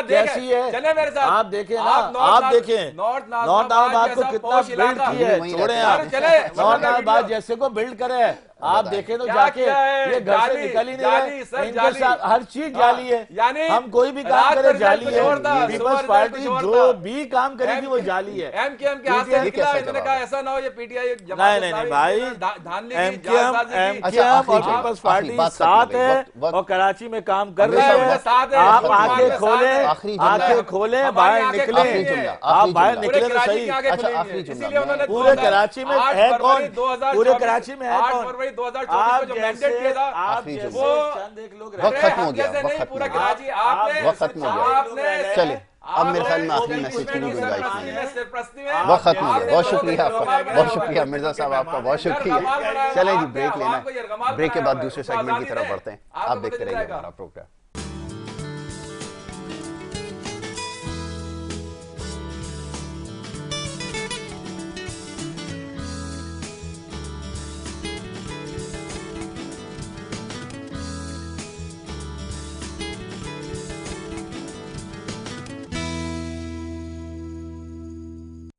कैसी है, चले मेरे साथ, आप देखें ना, आप देखें नॉर्थ नाबाद को कितना बिल्ड किया है। छोड़े आप, नॉर्थ नाबाद जैसे को बिल्ड करे, आप देखें तो जाके ये घर से निकल ही नहीं रहे, इनके साथ हर चीज जाली है, यानी हम कोई भी काम करें जाली है। पीपल्स पार्टी जो भी काम करेगी वो जाली है। एमकेएम के हाथ से निकला, इन्होंने कहा ऐसा ना हो ये पीटीआई नहीं भाई, एमकेएम और पीपल्स पार्टी साथ है और कराची में काम कर रहे हैं। आप आंखें खोले, बाहर निकले, आप बाहर निकले तो सही। पूरे कराची में है कौन, पूरे कराची में है कौन? 2024 को जो मैंडेट किया था, आप वो वक्त खत्म हो गया, वक्त खत्म हो गया। चलिए अब मेरे ख्याल में आखिरी मैसेज की भी गुंजाइश नहीं है, वक्त खत्म हो गया। बहुत शुक्रिया आपका, बहुत शुक्रिया मिर्जा साहब आपका, बहुत शुक्रिया। चलें जी ब्रेक लेना है, ब्रेक के बाद दूसरे सेगमेंट की तरफ बढ़ते हैं। आप देखते रहिए हमारा प्रोग्राम।